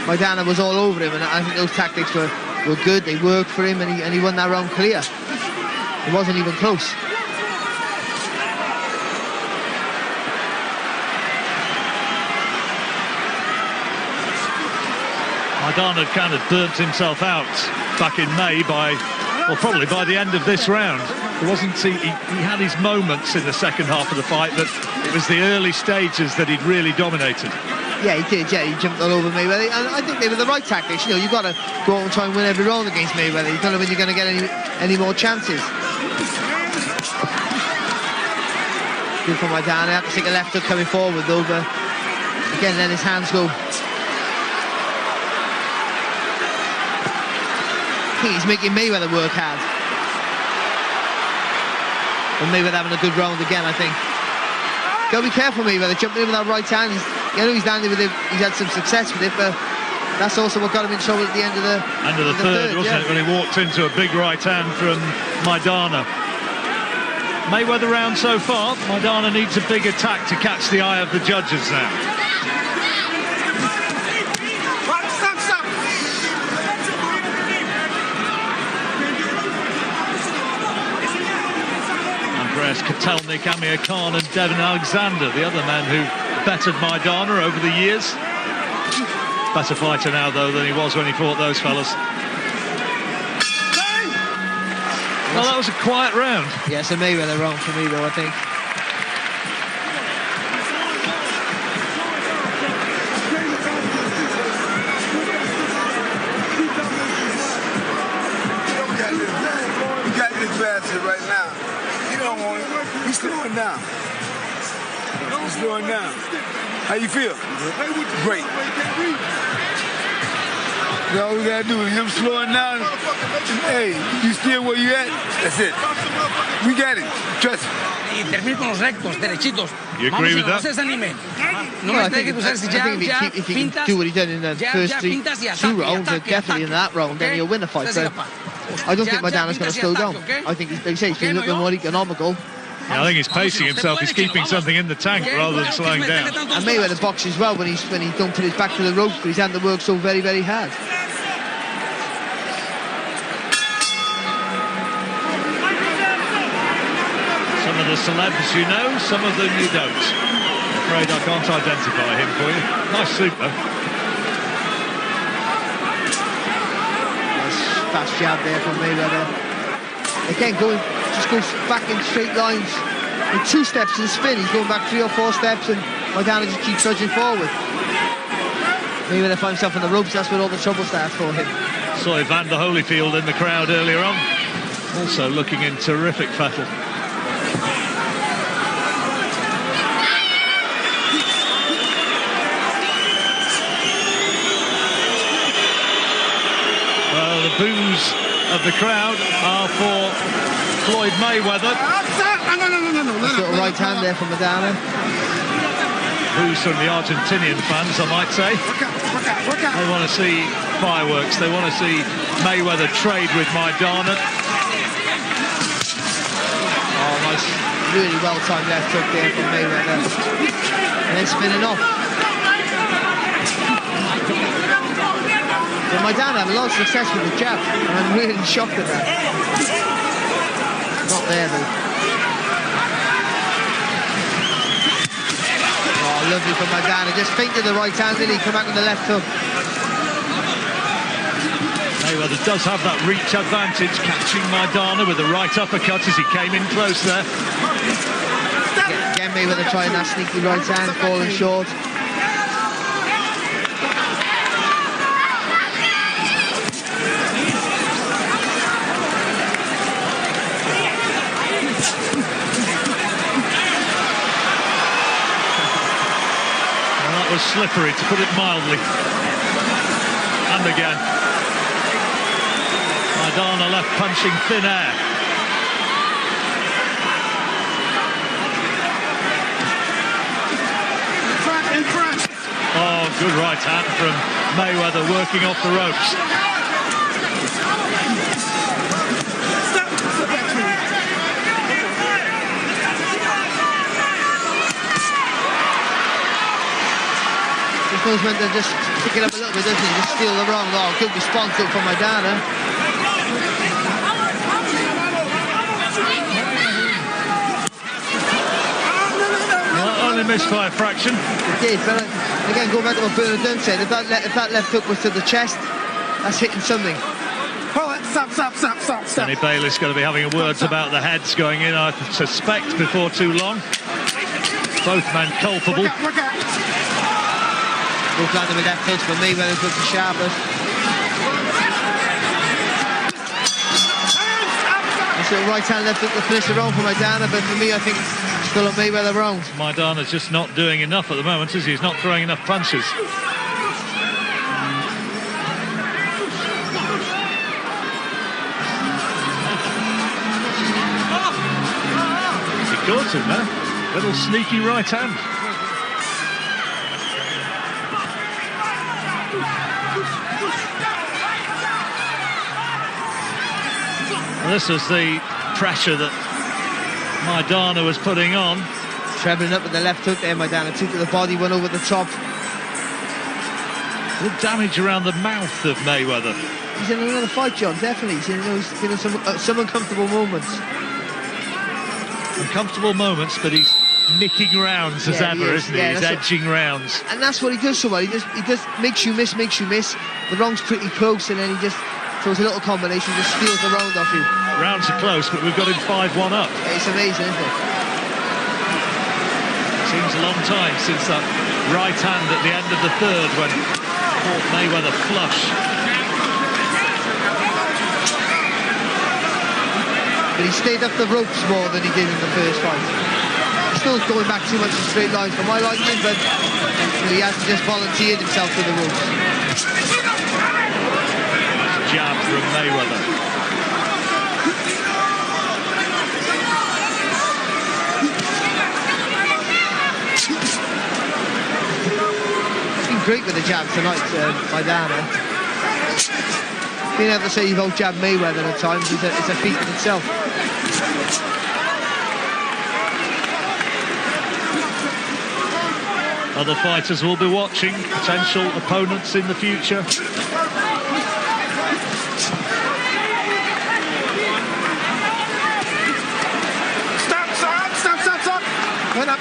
Maidana was all over him, and I think those tactics were good. They worked for him, and he won that round clear. It wasn't even close. Maidana kind of burnt himself out back in May probably by the end of this round. It wasn't he had his moments in the second half of the fight, but it was the early stages that he'd really dominated. Yeah, he did. Yeah, he jumped all over Mayweather, and I think they were the right tactics. You know, you've got to go out and try and win every round against Mayweather. You don't know when you're going to get any more chances. Good for Maidana. Have to take a left hook coming forward though, but again, let his hands go. I think he's making Mayweather work hard. And Mayweather having a good round again, I think. Got to be careful, Mayweather, jumping in with that right hand. I know he's landed with it, he's had some success with it, but that's also what got him in trouble at the end of the third, wasn't it, when he walked into a big right hand from Maidana. Mayweather round so far. Maidana needs a big attack to catch the eye of the judges now. Kotelnik, Amir Khan and Devin Alexander, the other men who bettered Maidana over the years. Better fighter now, though, than he was when he fought those fellas. Well, that was a quiet round. Yeah, it's a Mayweather round for me, though, I think. You got this bastard right now. He's slowing down. He's slowing down. How you feel? Great. All we gotta do is him slowing down. Hey, you still where you at? That's it. We got it. Trust me. You agree with that? I think if he can do what he did in the first two rounds, definitely in that round, then he'll win the fight. But I don't think Maidana's going to slow down. I think, like you say, he's being a little bit more economical. Yeah, I think he's pacing himself. He's keeping something in the tank rather than slowing down. And Mayweather boxes well when he don't put his back to the ropes, but he's having to work so very, very hard. Some of the celebs you know, some of them you don't. I'm afraid I can't identify him for you. Nice suit, though. Nice fast jab there from Mayweather. Again, just goes back in straight lines. In 2 steps in spin, he's going back 3 or 4 steps, and Maidana just keeps trudging forward. Mayweather finds himself on the ropes, that's where all the trouble starts for him. Saw Evander Holyfield in the crowd earlier on, also looking in terrific fettle. Well, the boos of the crowd are for Floyd Mayweather. Nice little right hand there from Maidana. Boos from the Argentinian fans, I might say. They want to see fireworks. They want to see Mayweather trade with Maidana. Oh, nice, really well-timed left hook there from Mayweather. And then spinning off. But Maidana had a lot of success with the jab, and I'm really shocked at that. Not there, though. Oh, lovely from Maidana. Just feinted the right hand, didn't he? Come back with the left hook. Mayweather does have that reach advantage, catching Maidana with the right uppercut as he came in close there. Again, Mayweather trying that sneaky right hand, falling short. That was slippery, to put it mildly. And again. Maidana left punching thin air. In front. Oh, good right hand from Mayweather, working off the ropes. Knows when to just pick it up a little bit, doesn't he? Just steal the wrong. Oh, good response though from Maidana. Well, only missed by a fraction. It did, but again, going back to what Bernard Dunn said, if that left hook was to the chest, that's hitting something. Stop. Danny Bailey's going to be having words about the heads going in, I suspect, before too long. Both men culpable. Work out. Both landing with left hooks, but Mayweather's got the sharpest. That's a right hand left hook to finish the round for Maidana, but for me, I think still a Mayweather round. Maidana's just not doing enough at the moment, is he? He's not throwing enough punches. He caught him there. Little sneaky right hand. This was the pressure that Maidana was putting on. Trebling up with the left hook there, Maidana. Two to the body, one over the top. Good damage around the mouth of Mayweather. He's in another fight, John, definitely. He's been in some uncomfortable moments. Uncomfortable moments, but he's nicking rounds as ever, isn't he? He's edging rounds. And that's what he does so well. He just makes you miss. The round's pretty close, and then he just throws a little combination, just steals the round off you. Rounds are close, but we've got him 5-1 up. It's amazing, isn't it? Seems a long time since that right hand at the end of the third when caught Mayweather flush. But he stayed up the ropes more than he did in the first fight. He's still going back too much in straight lines for my liking, but he hasn't just volunteered himself to the ropes. Jab from Mayweather. He's been great with the jab tonight, Maidana. Being able to say you've out-jabbed Mayweather at times is a feat in itself. Other fighters will be watching, potential opponents in the future. Stop. Run up.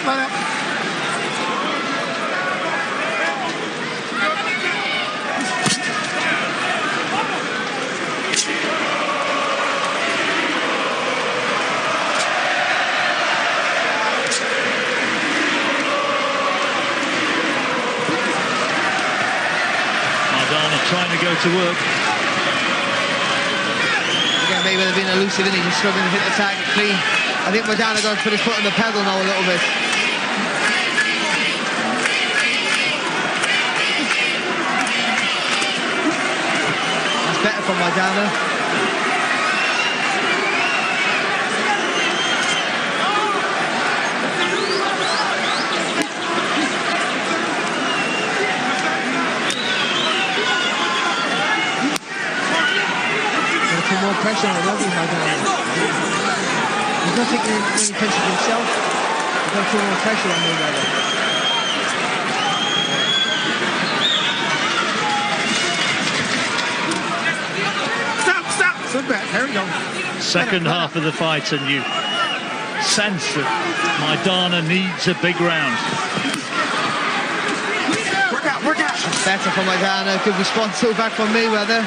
Trying to go to work. Again, Mayweather being elusive, and he's struggling to hit the target clean. I think Maidana going to put his foot on the pedal now a little bit. That's better for Maidana. More pressure on Maidana. He's not taking any punches himself. He's going to put more pressure on Mayweather. Stop. Sit back. Here we go. Second half of the fight, and you sense that Maidana needs a big round. Work out. That's better for Maidana. Good response so back from Mayweather.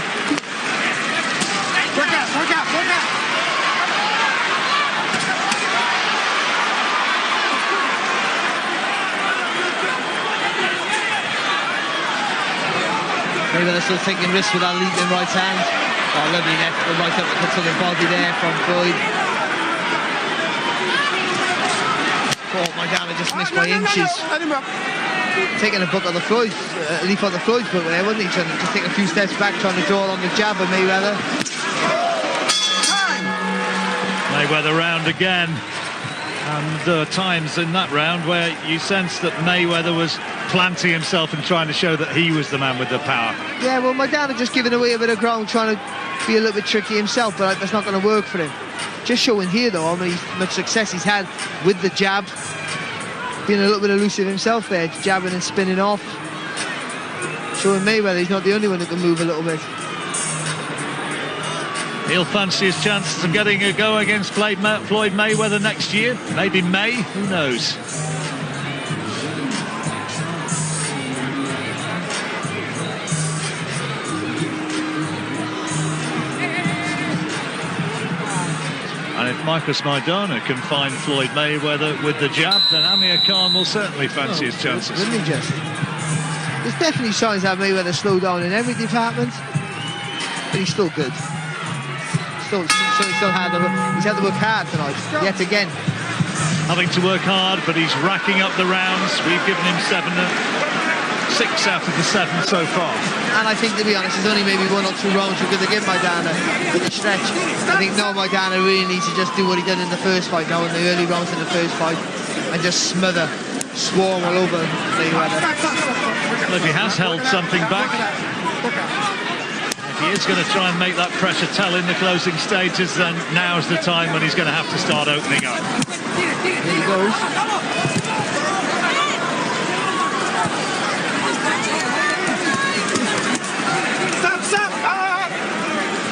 Mayweather still taking risks with that leaping right hand. Oh, lovely left, the right uppercut to the body there from Floyd. Oh, Maidana just missed by inches. Taking a book on the Floyd, a leaf on the Floyd's book there, wasn't he? Trying to just take a few steps back, trying to draw on the jab of Mayweather. Mayweather round again. And there were times in that round where you sensed that Mayweather was planting himself and trying to show that he was the man with the power. Yeah, well, Maidana just giving away a bit of ground, trying to be a little bit tricky himself, but that's not going to work for him. Just showing here, though, I mean, how much success he's had with the jab. Being a little bit elusive himself there, jabbing and spinning off. Showing Mayweather he's not the only one that can move a little bit. He'll fancy his chances of getting a go against Floyd Mayweather next year. Maybe May, who knows? And if Marcus Maidana can find Floyd Mayweather with the jab, then Amir Khan will certainly fancy his chances. Wouldn't he just? There's definitely signs that Mayweather slowed down in every department, but he's still good. He's had to work hard tonight, yet again. Having to work hard, but he's racking up the rounds. We've given him 6 out of the 7 so far. And I think, to be honest, there's only maybe 1 or 2 rounds we're going to give Maidana with the stretch. I think now Maidana really needs to just do what he did in the first fight, now in the early rounds in the first fight, and just swarm all over Mayweather. Well, if he has held something back, if he is going to try and make that pressure tell in the closing stages, then now's the time when he's going to have to start opening up. Here he goes.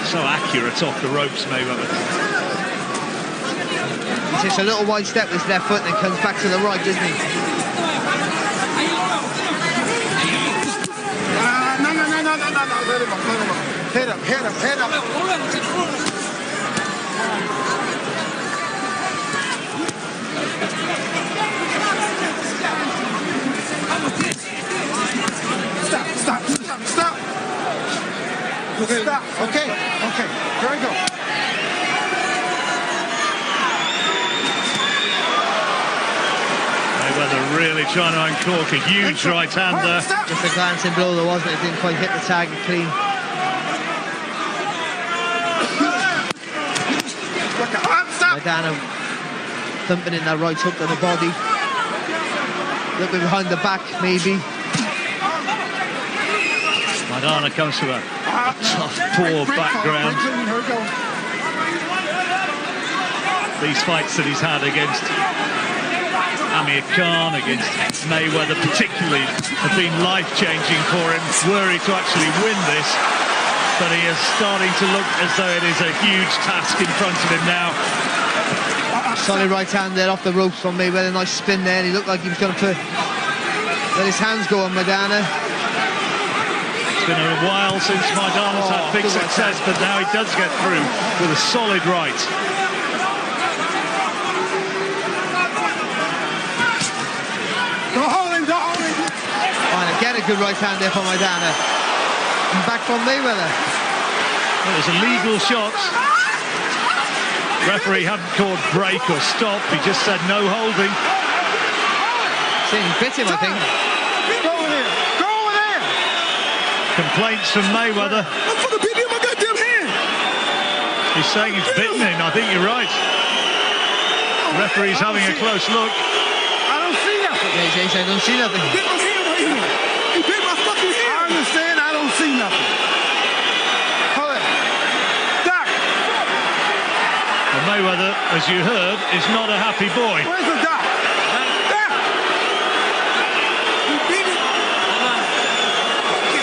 So accurate off the ropes, Mayweather. He takes a little wide step with his left foot and then comes back to the right, doesn't he? No. Head up. Stop. Okay. Here we go. Mayweather really trying to uncork a huge right hand there. Just a glancing blow there, wasn't it? It didn't quite hit the target clean. Maidana thumping in that right hook to the body. A little bit behind the back, maybe. Maidana comes to a tough, poor background. These fights that he's had against Amir Khan, against Mayweather particularly, have been life-changing for him. Were he to actually win this, but he is starting to look as though it is a huge task in front of him now. Solid right hand there off the ropes from Mayweather. Nice spin there, and he looked like he was going to let his hands go on Maidana. It's been a while since Maidana's had big success, but now he does get through with a solid right. And again, a good right hand there from Maidana. And back from Mayweather. It was a legal shot. Referee hadn't called break or stop. He just said no holding. Saying he bit him, I think. Go over there. Complaints from Mayweather. I'm fucking beating him in my goddamn hand. He's saying he's bitten him. I think you're right. Referee's having a close look. I don't see nothing. Yeah, he said I don't see nothing. He bit my hand right here. He bit my fucking hand. I understand. I don't see nothing. Hold it. Doc. Well, Mayweather, as you heard, is not a happy boy. Where's the doc? Doc. You beat it.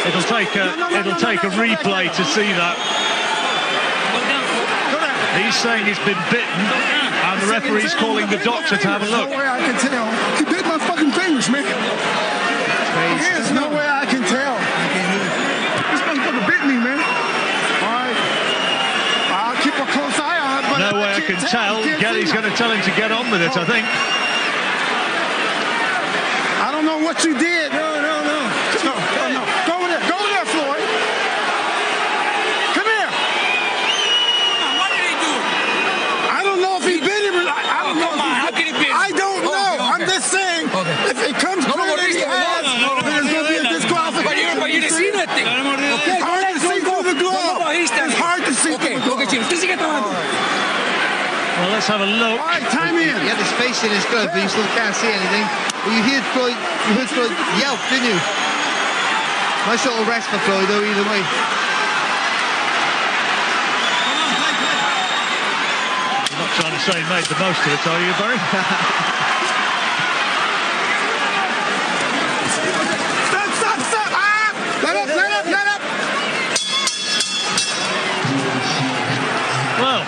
It'll take a replay to see that. He's saying he's been bitten, and the referee's calling the doctor to have a look. There's no way I can tell. He bit my fucking fingers, man. There's no way I can tell. This motherfucker bit me, man. All right. I'll keep a close eye on it, but no way I can tell. Getty's going to tell him to get on with it, I think. I don't know what you did. No. Go over there, Floyd. let's have a look. All right, time in. He had his face in his glove, but you still can't see anything. But you heard Floyd yelp, didn't you? Nice little rest for Floyd, though, either way. You're not trying to say he made the most of it, are you, Barry? Stop! Ah! Let up! Well,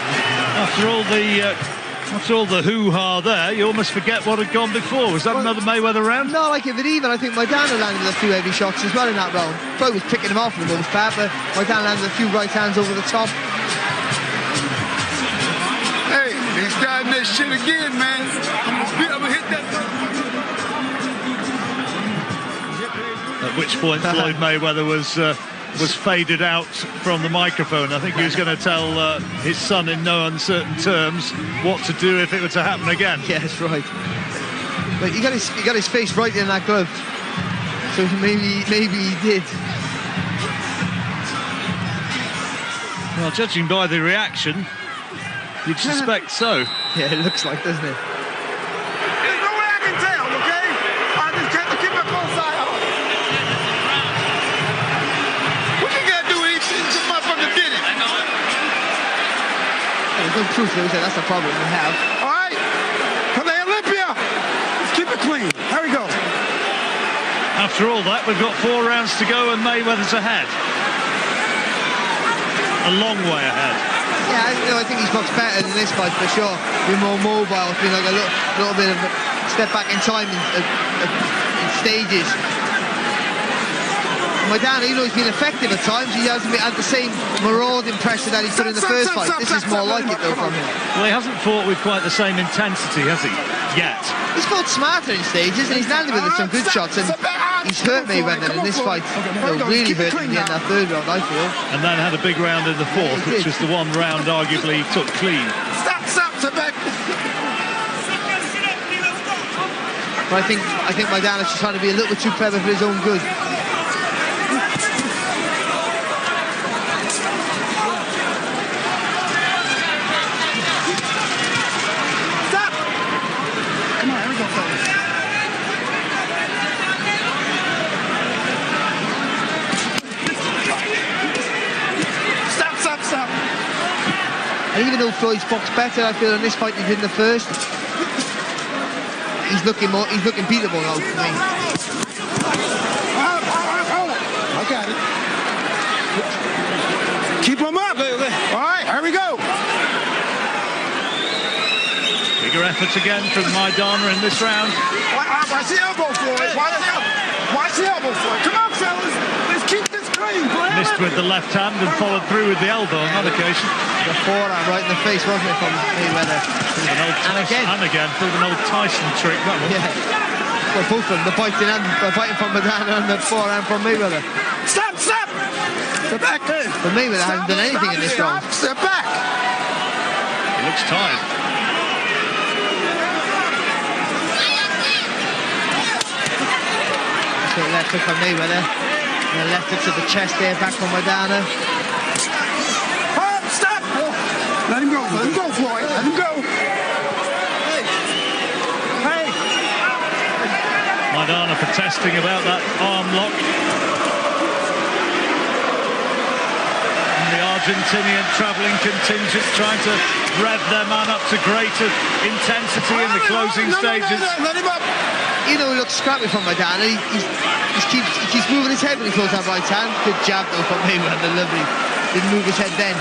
after all the hoo-ha there, you almost forget what had gone before. Was that another Mayweather round? No, like it, but even I think Maidana landed a few heavy shots as well in that round. Floyd was picking him off for the most part, but Maidana landed a few right hands over the top. Hey, he's starting that shit again, man. I'm gonna hit that. At which point Floyd Mayweather was faded out from the microphone. I think he was going to tell his son in no uncertain terms what to do if it were to happen again. Yeah, that's right. But he got his face right in that glove, so maybe he did. Well, judging by the reaction, you'd suspect so. Yeah, it looks like, doesn't it? There's no way I can tell, okay? I just have to keep a close eye on. What you gotta do is this motherfucker did it. There's no truth, though, so that's the problem we have. All right, for the Olympia, let's keep it clean. Here we go. After all that, we've got 4 rounds to go and Mayweather's ahead. A long way ahead. Yeah, I think he's much better than this fight for sure. Being more mobile, it's been like a little bit of a step back in time in stages. Maidana, even though he's been effective at times, he hasn't had the same marauding pressure that he put in the first fight. This is more like it, though, from him. Well, he hasn't fought with quite the same intensity, has he? Yet. He's fought smarter in stages, and he's landed with some good shots, and he's hurt Mayweather in this fight. Really hurt him in that third round, I feel. And then had a big round in the fourth, which was the one round arguably he took clean. Stop, back. But I think Maidana's just trying to be a little bit too clever for his own good. And even though Floyd's boxed better, I feel in this fight he did in the first, he's looking beatable now for me. I got it. Keep him up. All right, here we go. Bigger effort again from Maidana in this round. Watch the elbow, Floyd. Watch the elbow, Floyd. Come on, fellas. Let's keep this clean, boy. Missed with the left hand and followed through with the elbow on that occasion. The forearm right in the face, wasn't it, from Mayweather? And again, through an old Tyson trick, that one. Yeah. Well, both of them, the fighting from Maidana and the forearm from Mayweather. Stop! Step back there. But Mayweather hasn't done anything in this round. Step back. He looks tired. So left hook from Mayweather. And a left hook to the chest there, back from Maidana. Let him go, Floyd. Let him go. Hey. Maidana protesting about that arm lock. And the Argentinian travelling contingent trying to rev their man up to greater intensity in the closing stages. Let him up. You know, he looks scrappy from Maidana. He keeps moving his head when he throws that right hand. Good jab, though, from Mayweather. Lovely. Didn't move his head then.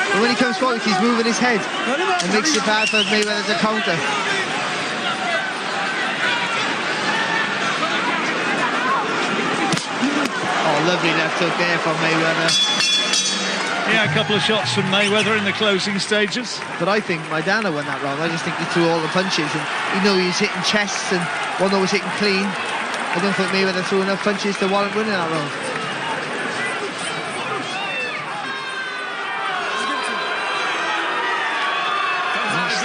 But when he comes forward, he's moving his head and makes it bad for Mayweather to counter. Oh, lovely left hook there from Mayweather. Yeah, a couple of shots from Mayweather in the closing stages. But I think Maidana won that round. I just think he threw all the punches, and you know he was hitting chests and one that was hitting clean. I don't think Mayweather threw enough punches to warrant winning that round.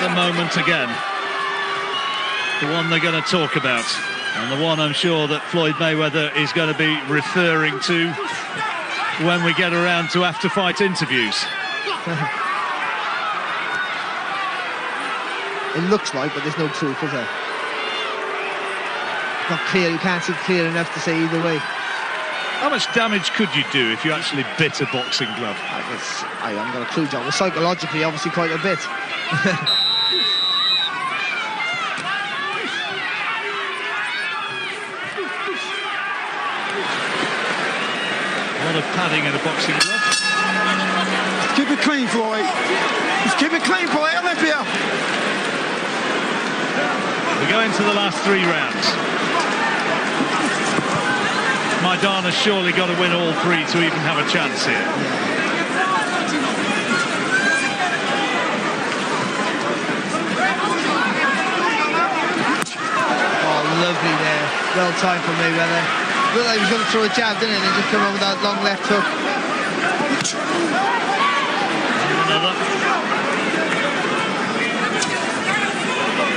The moment again, the one they're going to talk about, and the one I'm sure that Floyd Mayweather is going to be referring to when we get around to after-fight interviews. It looks like, but there's no proof, is there? It's not clear. You can't see clear enough to say either way. How much damage could you do if you actually bit a boxing glove? I haven't got a clue, John. Well, psychologically, obviously, quite a bit. A lot of padding in a boxing glove. Let's keep it clean, Floyd. Let's keep it clean, Floyd. Olympia. We go into the last 3 rounds. Maidana's surely got to win all 3 to even have a chance here. Oh, lovely there. Well timed for Mayweather. Looked like he was going to throw a jab, didn't it? And just come over with that long left hook. Another.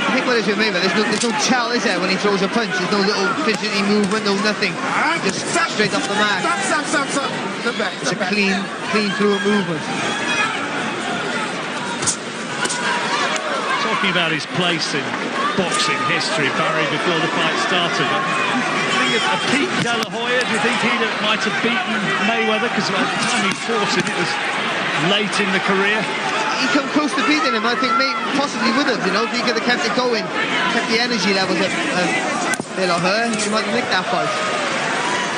I think what it is with Mayweather, there's no tell, is there, when he throws a punch? There's no little fidgety movement, no nothing. Just straight off the mark. Stop. Look back. It's a clean through movement. Talking about his place in boxing history, Barry, before the fight started. I think a peak De La Hoya, do you think he might have beaten Mayweather? Because by the time he fought him, it was late in the career. He come close to beating him. I think possibly would have, you know, if he could have kept it going, kept the energy levels of De La Hoya, he might have nicked that fight.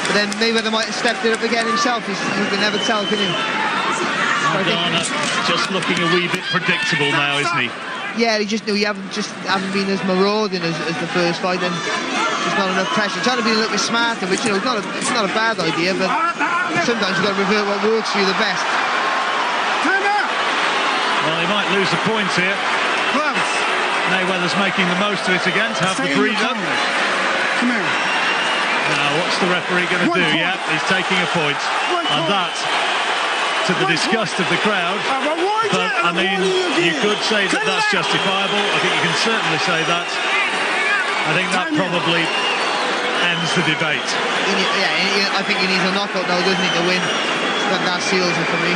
But then Mayweather might have stepped it up again himself. You can never tell, can you? Maidana just looking a wee bit predictable now, isn't he? Yeah, he just knew he haven't been as marauding as the first fight, and there's not enough pressure. Trying to be a little bit smarter, which, you know, it's not a bad idea, but sometimes you've got to revert what works for you the best. Well, he might lose a point here. Mayweather's making the most of it again to have the breather. Come here. Now, what's the referee going to do? Yeah, he's taking a point. And that, to the disgust of the crowd. But, I mean, you could say that that's justifiable. I think you can certainly say that. I think that probably ends the debate. Yeah, I think he needs a knockout now, doesn't he, to win? That seals it for me.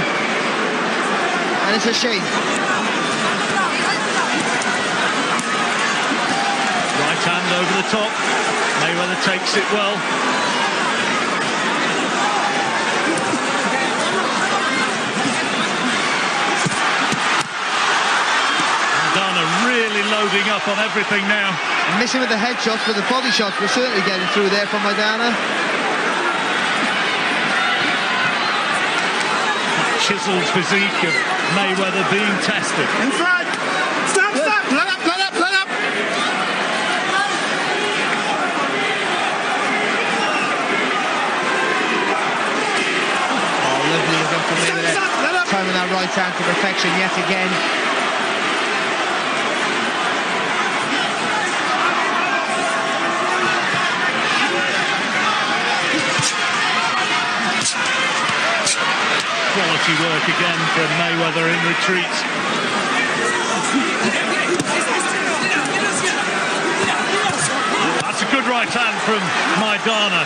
And it's a shame. Right hand over the top. Mayweather takes it well. Maidana really loading up on everything now. And missing with the head shots, but the body shots were certainly getting through there from Maidana. Chiseled physique of Mayweather being tested. In front. Stop. Blood up. Oh, lovely looking for Mayweather. Timing that right hand to perfection yet again. Quality work again from Mayweather in retreat. That's a good right hand from Maidana.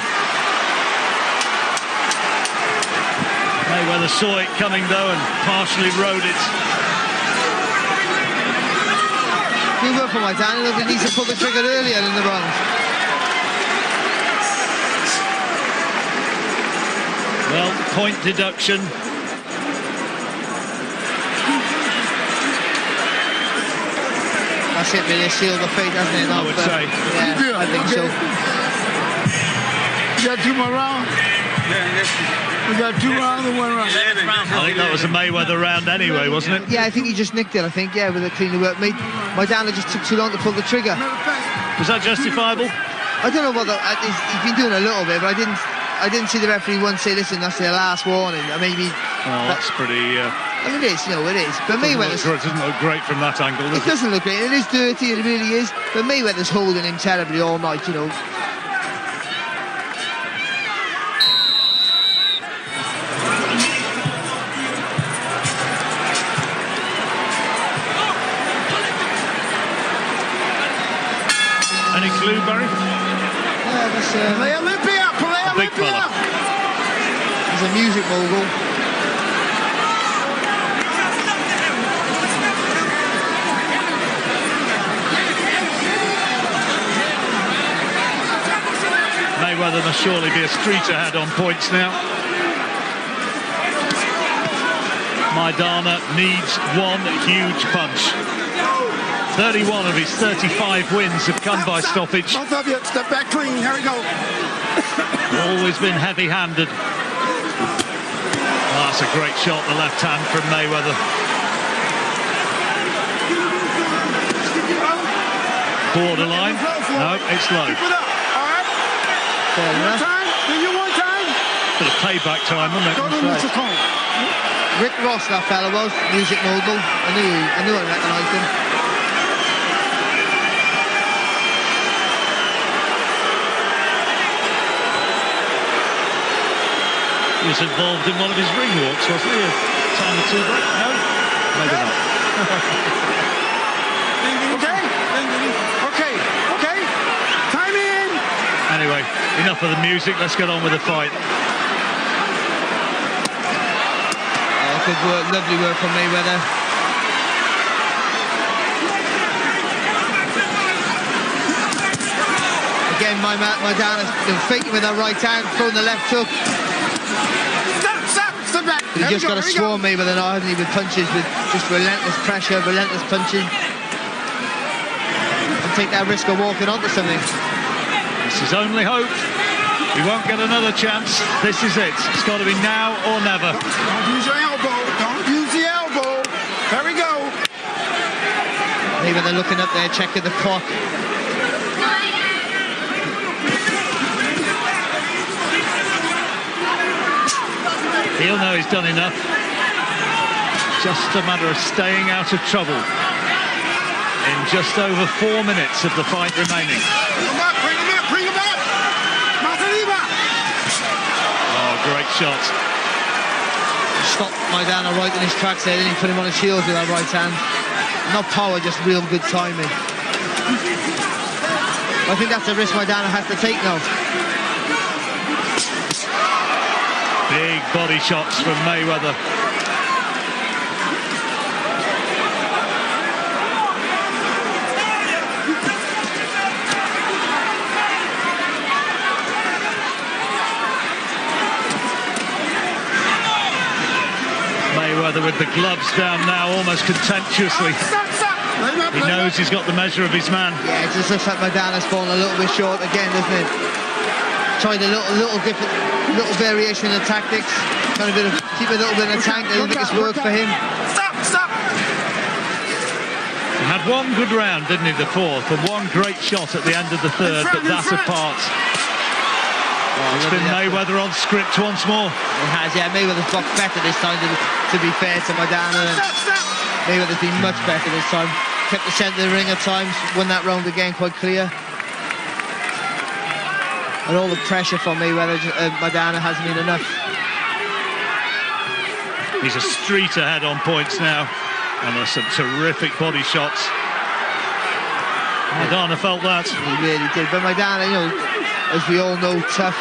Mayweather saw it coming though and partially rode it. Good work for Maidana. He needs to pull the trigger earlier in the round. Well, point deduction. That's it, really, sealed the fate, hasn't it? I would say. Yeah, I think so. You got 2 more rounds? We got 2 rounds and 1 round. I think that was a Mayweather round anyway, wasn't it? Yeah, I think he just nicked it, I think, yeah, with a clean work. Maidana just took too long to pull the trigger. Was that justifiable? I don't know what he's been doing a little bit, but I didn't see the referee once say, listen, that's their last warning. Maybe. Oh, that's pretty. I mean, it is, it is. But Mayweather's. It doesn't look great from that angle, does it? It doesn't look great. It is dirty, it really is. But Mayweather's holding him terribly all night, Any clue, Barry? Yeah, that's Play Olympia! Big fella. He's a music mogul. Mayweather must surely be a street ahead on points now. Maidana needs one huge punch. 31 of his 35 wins have come by stoppage. Both of you, step back clean. Here we go. Always been heavy-handed. Oh, that's a great shot, the left hand from Mayweather. Borderline. No, it's low. Keep it up, all right? One time, then you one time. Bit of payback time, wasn't it? Go to neutral cone. Rick Ross, that fella was, music mogul. I knew I recognised him. He was involved in one of his ring walks, wasn't he? A time or two back? No? Maybe not. Okay. Time in. Anyway, enough of the music. Let's get on with the fight. Good work, lovely work from Mayweather. Again, Maidana's faking with that right hand, throwing the left hook. Step back. But he just got to swarm Mayweather now, hasn't he, with punches, with just relentless pressure, relentless punching. And take that risk of walking onto something. This is only hope. We won't get another chance. This is it. It's got to be now or never. Don't use your elbow. Don't use the elbow. There we go. Mayweather looking up there, checking the clock. He'll know he's done enough. Just a matter of staying out of trouble. In just over 4 minutes of the fight remaining. Bring him up. Oh, great shot. Stopped Maidana right in his tracks there, then he put him on his heels with that right hand. Not power, just real good timing. I think that's the risk Maidana has to take now. Big body shots from Mayweather. Mayweather with the gloves down now, almost contemptuously. He knows he's got the measure of his man. Yeah, it just looks like Maidana's fallen a little bit short again, doesn't it? Tried a little different, little variation in the tactics. Trying to keep a little bit in the tank. I don't think it's worked for him. Stop! He had one good round, didn't he, the fourth, and one great shot at the end of the third, but that's apart. It's been Mayweather on script once more. It has, yeah. Mayweather's blocked better this time, to be fair to Maidana. Mayweather's been much better this time. Kept the centre of the ring at times, won that round again quite clear. And all the pressure from Mayweather, Maidana hasn't been enough. He's a street ahead on points now, and there's some terrific body shots. Maidana felt that. He really did, but Maidana, you know, as we all know, tough.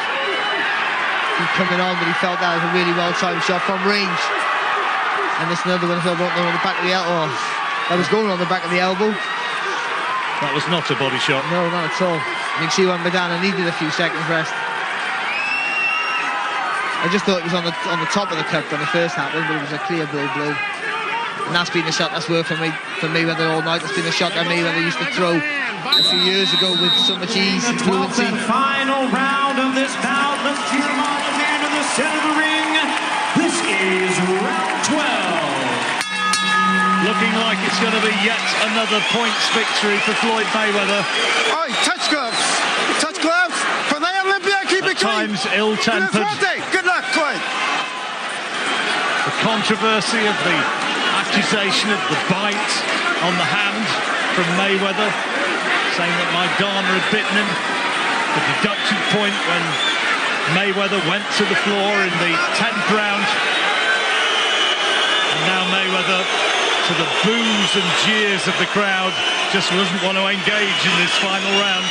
He's coming on, but he felt that as a really well-timed shot from range. And this another one, on the back of the elbow. That was going on the back of the elbow. That was not a body shot. No, not at all. You can see when Maidana needed a few seconds rest. I just thought it was on the top of the cup when it first happened, but it was a clear blue. And that's been the shot that's worked for Mayweather all night. That's been the shot that Mayweather used to throw a few years ago with so much ease and fluency. The final round of this bout. Let's cheer them all at the end of the center of the ring. This is round 12. Looking like it's going to be yet another points victory for Floyd Mayweather. Oh, touch gloves. Touch gloves. For the Olympia, keep it clean. Times ill-tempered. Good luck, Floyd. The controversy of the accusation of the bite on the hand from Mayweather, saying that Maidana had bitten him. The deduction point when Mayweather went to the floor in the 10th round. And now Mayweather, to the boos and jeers of the crowd, just doesn't want to engage in this final round.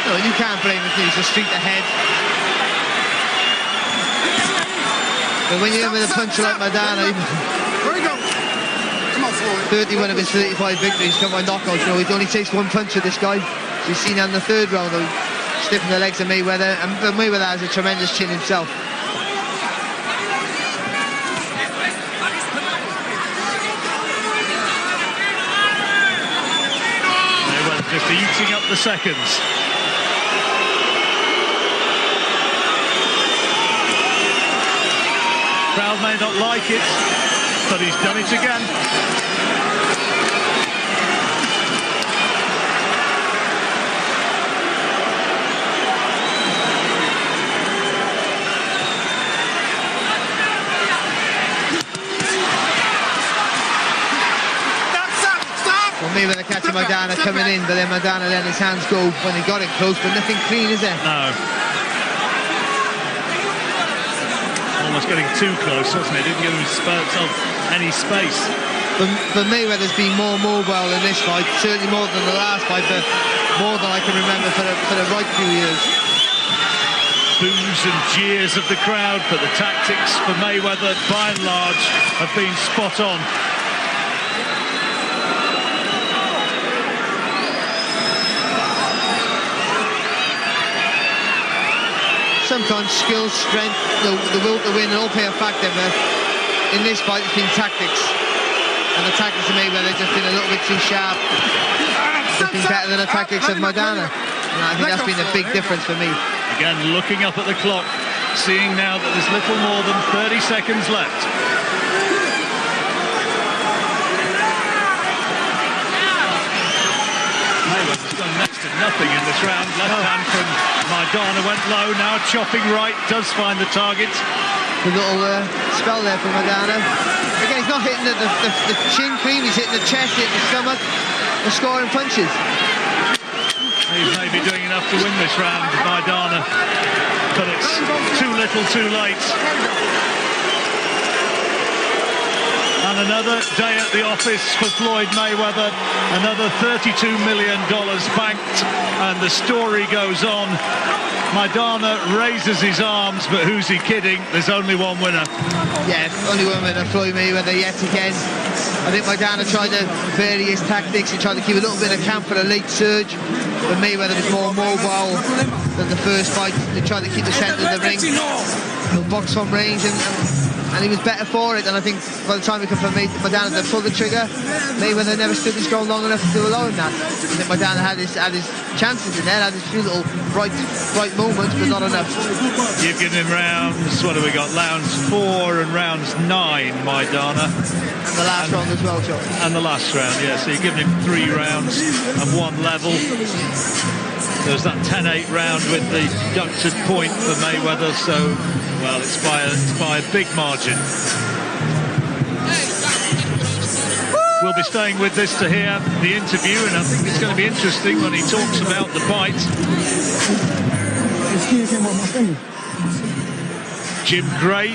No, you can't blame him, he's a street ahead. But when you're in with a puncher like Maidana, Here we go. Come on, Floyd. 31 of his 35 victories come by knockouts. You know, it only takes one punch of this guy. We've seen that in the third round, though. stiffen the legs of Mayweather, and Mayweather has a tremendous chin himself. Mayweather just eating up the seconds. Crowd may not like it, but he's done it again. Well, Mayweather catching Maidana coming in, but then Maidana letting his hands go when he got it close, but nothing clean, is there? No. Almost getting too close, wasn't it? Didn't give himself any space. But Mayweather's been more mobile in this fight, certainly more than the last fight, but more than I can remember for the right few years. Boos and jeers of the crowd, but the tactics for Mayweather, by and large, have been spot on. Sometimes skill, strength, the will to win, all play a factor, but in this fight it's been tactics. And the tactics of Mayweather have just been a little bit too sharp. It's been better than the tactics of Maidana. And I think that's been a big difference for me. Again, looking up at the clock, seeing now that there's little more than 30 seconds left. Mayweather's done next to nothing in this round. Left hand from Maidana went low, now chopping right, does find the target. The little spell there from Maidana. Again, he's not hitting the chin cream, he's hitting the chest, hitting the stomach, and scoring punches. He's maybe doing enough to win this round, Maidana, but it's too little, too late. And another day at the office for Floyd Mayweather, another $32 million banked, and the story goes on. Maidana raises his arms, but who's he kidding? There's only one winner. Yeah, only one winner, Floyd Mayweather yet again. I think Maidana tried to vary his tactics. He tried to keep a little bit of camp for a late surge, but Mayweather was more mobile than the first fight. They tried to keep the centre of the ring, box from range, and he was better for it. And I think by the time we come from Maidana to pull the trigger, Mayweather never stood his ground long enough to allow him that. I think Maidana had his chances in there, had his few little bright moments, but not enough. You've given him rounds, what have we got, rounds 4 and rounds 9, Maidana. And the last round as well, Joe. And the last round, yeah, so you've given him 3 rounds and 1 level. There's that 10-8 round with the deducted point for Mayweather, so, well, it's by a big margin. We'll be staying with this to hear the interview, and I think it's going to be interesting when he talks about the bite. Jim Gray,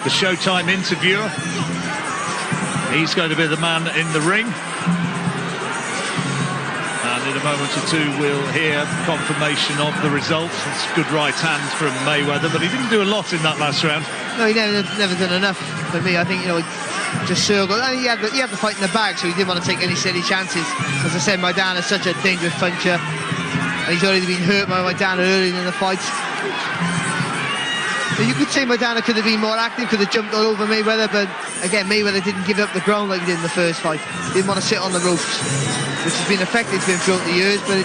the Showtime interviewer. He's going to be the man in the ring. And in a moment or two, we'll hear confirmation of the results. It's a good right hand from Mayweather, but he didn't do a lot in that last round. No, he never done enough for me. I think, just circled. And he had the fight in the bag, so he didn't want to take any silly chances. As I said, Maidana is such a dangerous puncher, and he's already been hurt by Maidana early in the fight. So you could say Maidana could have been more active, could have jumped all over Mayweather, but again, Mayweather didn't give up the ground like he did in the first fight. He didn't want to sit on the ropes, which has been effective to him throughout the years, but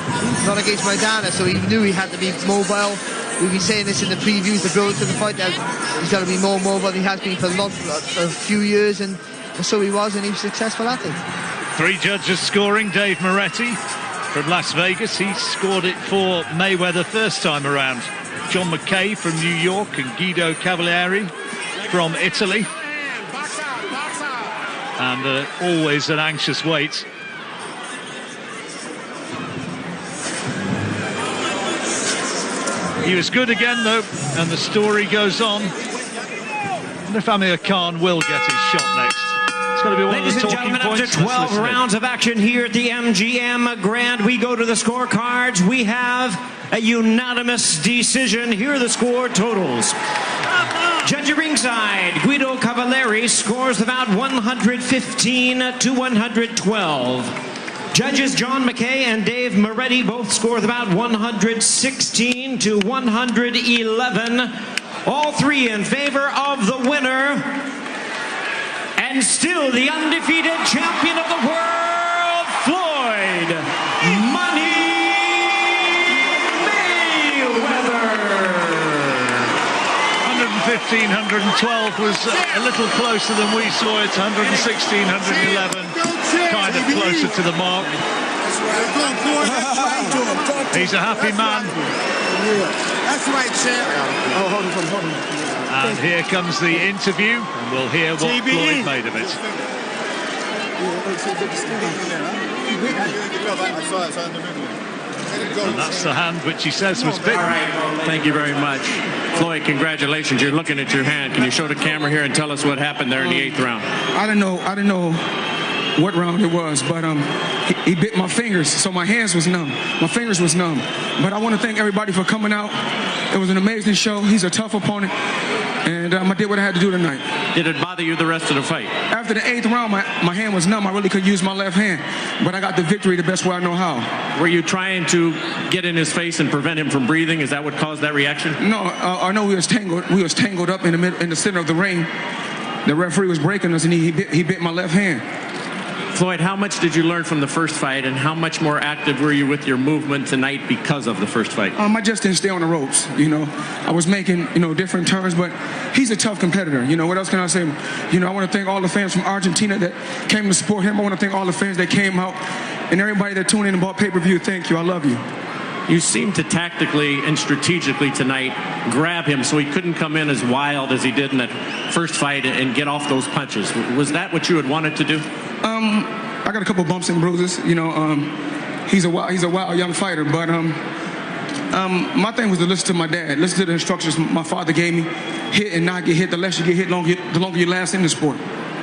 not against Maidana, so he knew he had to be mobile. We've been saying this in the previews, the build to the fight, that he's got to be more mobile than he has been for a few years, and so he was, and he was successful at it. 3 judges scoring. Dave Moretti from Las Vegas, he scored it for Mayweather first time around. John McKay from New York and Guido Cavalieri from Italy. And always an anxious wait. He was good again, though, and the story goes on. I wonder if Amir Khan will get his shot next. It's going to be one Ladies of the and talking gentlemen, points. after 12 rounds of action here at the MGM Grand, we go to the scorecards. We have a unanimous decision. Here are the score totals. Judge at ringside, Guido Cavalieri scores the bout 115 to 112. Judges John McKay and Dave Moretti both score with about 116 to 111. All three in favor of the winner. And still the undefeated champion of the world, Floyd Money Mayweather. 115, 112 was a little closer than we saw it. 116, 111, kind of closer to the mark. He's a happy man. That's right, champ. Oh, hold on. And here comes the interview, and we'll hear what Floyd made of it. And that's the hand which he says was bitten. Thank you very much. Floyd, congratulations. You're looking at your hand. Can you show the camera here and tell us what happened there in the 8th round? I didn't know what round it was, but he bit my fingers, so my hands was numb. My fingers was numb. But I want to thank everybody for coming out. It was an amazing show. He's a tough opponent, and I did what I had to do tonight. Did it bother you the rest of the fight? After the 8th round, my hand was numb. I really could use my left hand, but I got the victory the best way I know how. Were you trying to get in his face and prevent him from breathing? Is that what caused that reaction? No, I know we was tangled up in the center of the ring. The referee was breaking us, and he bit my left hand. Floyd, how much did you learn from the first fight, and how much more active were you with your movement tonight because of the first fight? I just didn't stay on the ropes, you know. I was making, different turns, but he's a tough competitor. What else can I say? I want to thank all the fans from Argentina that came to support him. I want to thank all the fans that came out, and everybody that tuned in and bought pay-per-view. Thank you. I love you. You seemed to tactically and strategically tonight grab him so he couldn't come in as wild as he did in that first fight and get off those punches. Was that what you had wanted to do? I got a couple bumps and bruises. He's a wild young fighter, but my thing was to listen to my dad, listen to the instructions my father gave me. Hit and not get hit. The less you get hit, the longer you last in the sport.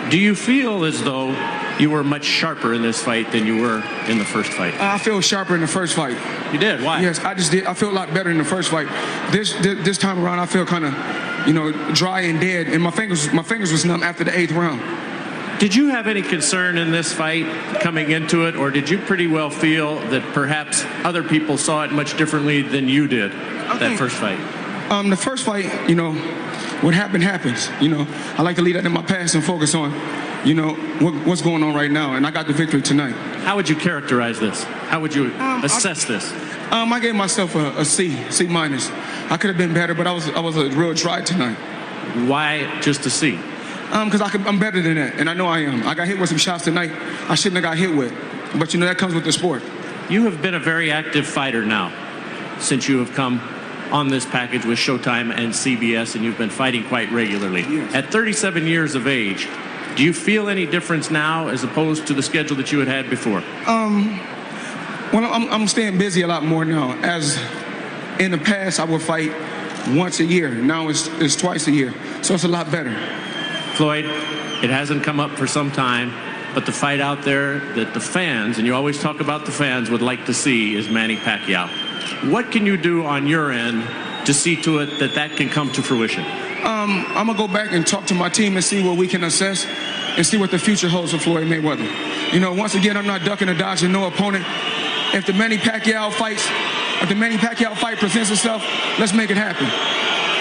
Do you feel as though you were much sharper in this fight than you were in the first fight? I feel sharper in the first fight. You did? Why? Yes, I just did. I feel a lot better in the first fight. This time around, I feel kind of, dry and dead, and my fingers was numb after the 8th round. Did you have any concern in this fight coming into it, or did you pretty well feel that perhaps other people saw it much differently than you did that first fight? The first fight, what happened happens. I like to leave that in my past and focus on, what's going on right now, and I got the victory tonight. How would you characterize this? How would you assess this? I gave myself a C minus. I could have been better, but I was a real dry tonight. Why just a C? Because I'm better than that, and I know I am. I got hit with some shots tonight I shouldn't have got hit with, but that comes with the sport. You have been a very active fighter now since you have come on this package with Showtime and CBS, and you've been fighting quite regularly. Yes. At 37 years of age, do you feel any difference now as opposed to the schedule that you had before? Well, I'm staying busy a lot more now. As in the past, I would fight once a year. Now it's twice a year, so it's a lot better. Floyd, it hasn't come up for some time, but the fight out there that the fans, and you always talk about the fans, would like to see is Manny Pacquiao. What can you do on your end to see to it that can come to fruition? I'm going to go back and talk to my team and see what we can assess and see what the future holds for Floyd Mayweather. Once again, I'm not ducking or dodging no opponent. If the Manny Pacquiao fight presents itself, let's make it happen.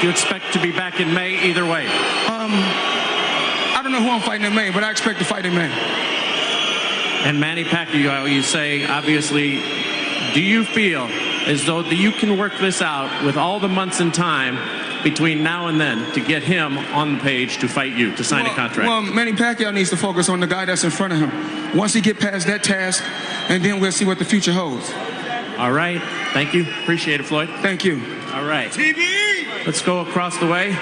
Do you expect to be back in May either way? I don't know who I'm fighting in May, but I expect to fight in May. And Manny Pacquiao, you say, obviously, do you feel as though you can work this out with all the months and time between now and then to get him on the page to fight you, to sign a contract? Well, Manny Pacquiao needs to focus on the guy that's in front of him. Once he get past that task, and then we'll see what the future holds. All right. Thank you. Appreciate it, Floyd. Thank you. All right. Let's go across the way.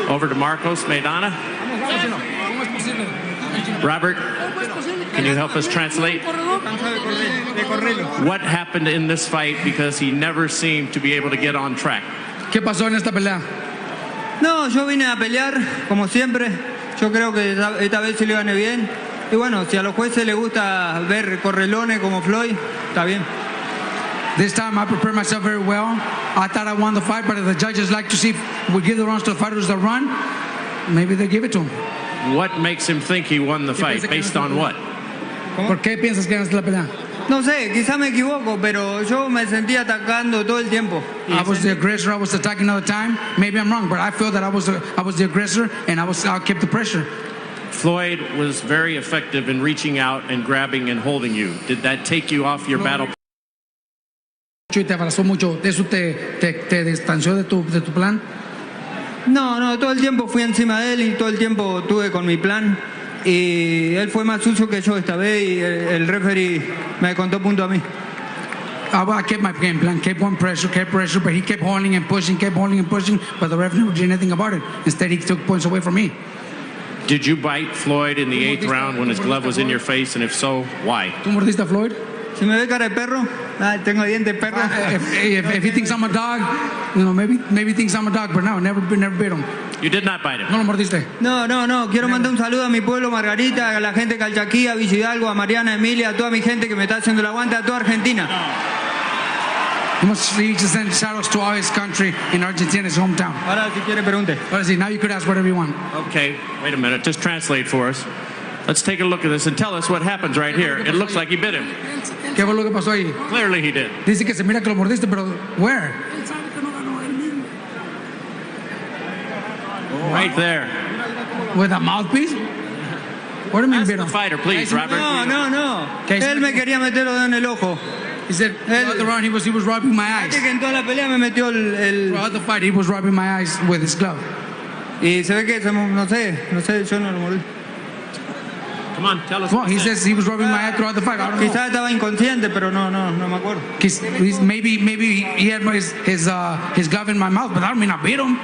Over to Marcos Maidana. Robert, can you help us translate? What happened in this fight, because he never seemed to be able to get on track? ¿Qué pasó en esta pelea? No, yo vine a pelear, como siempre. Yo creo que esta vez se le gane bien. Y bueno, si a los jueces les gusta ver correlones como Floyd, está bien. This time I prepared myself very well. I thought I won the fight, but if the judges like to see if we give the rounds to the fighters that run, maybe they give it to him. What makes him think he won the fight? Based on what? ¿Por qué piensas que ganaste la pelea? No sé, quizá me equivoco, pero yo me sentía atacando todo el tiempo. I was the aggressor, I was attacking all the time. Maybe I'm wrong, but I feel that I was the aggressor and I kept the pressure. Floyd was very effective in reaching out and grabbing and holding you. Did that take you off your battle? Y te abrazó mucho, ¿eso te distanció de tu plan? No, todo el tiempo fui encima de él y todo el tiempo tuve con mi plan. Y él fue más sucio que yo esta vez y el referee me contó punto a mí. I kept my game plan, kept pressure, but he kept holding and pushing, but the referee never did anything about it. Instead, he took points away from me. Did you bite Floyd in the 8th round when his glove was in your face, and if so, why? ¿Tú mordiste a Floyd? Si me ve cara de perro, tengo dientes de perro. If he thinks I'm a dog, maybe he thinks I'm a dog, but no, never bit him. You did not bite him. No lo mordiste. No. Quiero mandar un saludo a mi pueblo, Margarita, a la gente de Calchaquí, a Villa Hidalgo, a Mariana, a Emilia, a toda mi gente que me está haciendo el aguante, a toda Argentina. He must send shout-outs to all his country in Argentina, his hometown. Ahora, si quiere, pregunte. Ahora sí, now you could ask whatever you want. Okay, wait a minute. Just translate for us. Let's take a look at this and tell us what happens right here. It looks like he bit him. ¿Qué fue lo que pasó ahí? Clearly he did. Dice que se mira que lo mordiste, pero where? Right there. With a mouthpiece? What do you mean Ask bit the him? fighter, please, Robert. No. Él me quería meter los dedos en el ojo. He said throughout the round he was rubbing my eyes. Que en toda la pelea me metió Throughout the fight he was rubbing my eyes with his glove. Y se ve que no sé, yo no lo mordí. Come on, tell us. Well, he says he was rubbing my eye throughout the fight. I don't know. Quizás estaba inconsciente, pero no me acuerdo. Maybe he had his glove in my mouth, but I don't mean I beat him.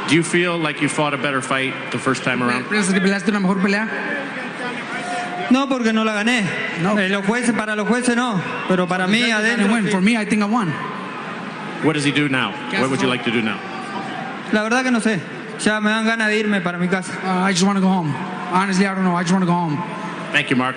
Do you feel like you fought a better fight the first time around? ¿Piensas que peleaste una mejor pelea? No, porque no la gané. No. Para los jueces no, pero para mí adentro. Win. For me, I think I won. What does he do now? What would you like to do now? La verdad que no sé. Ya me dan ganas de irme para mi casa. I just want to go home. Honestly, I don't know. I just want to go home. Thank you, Mark.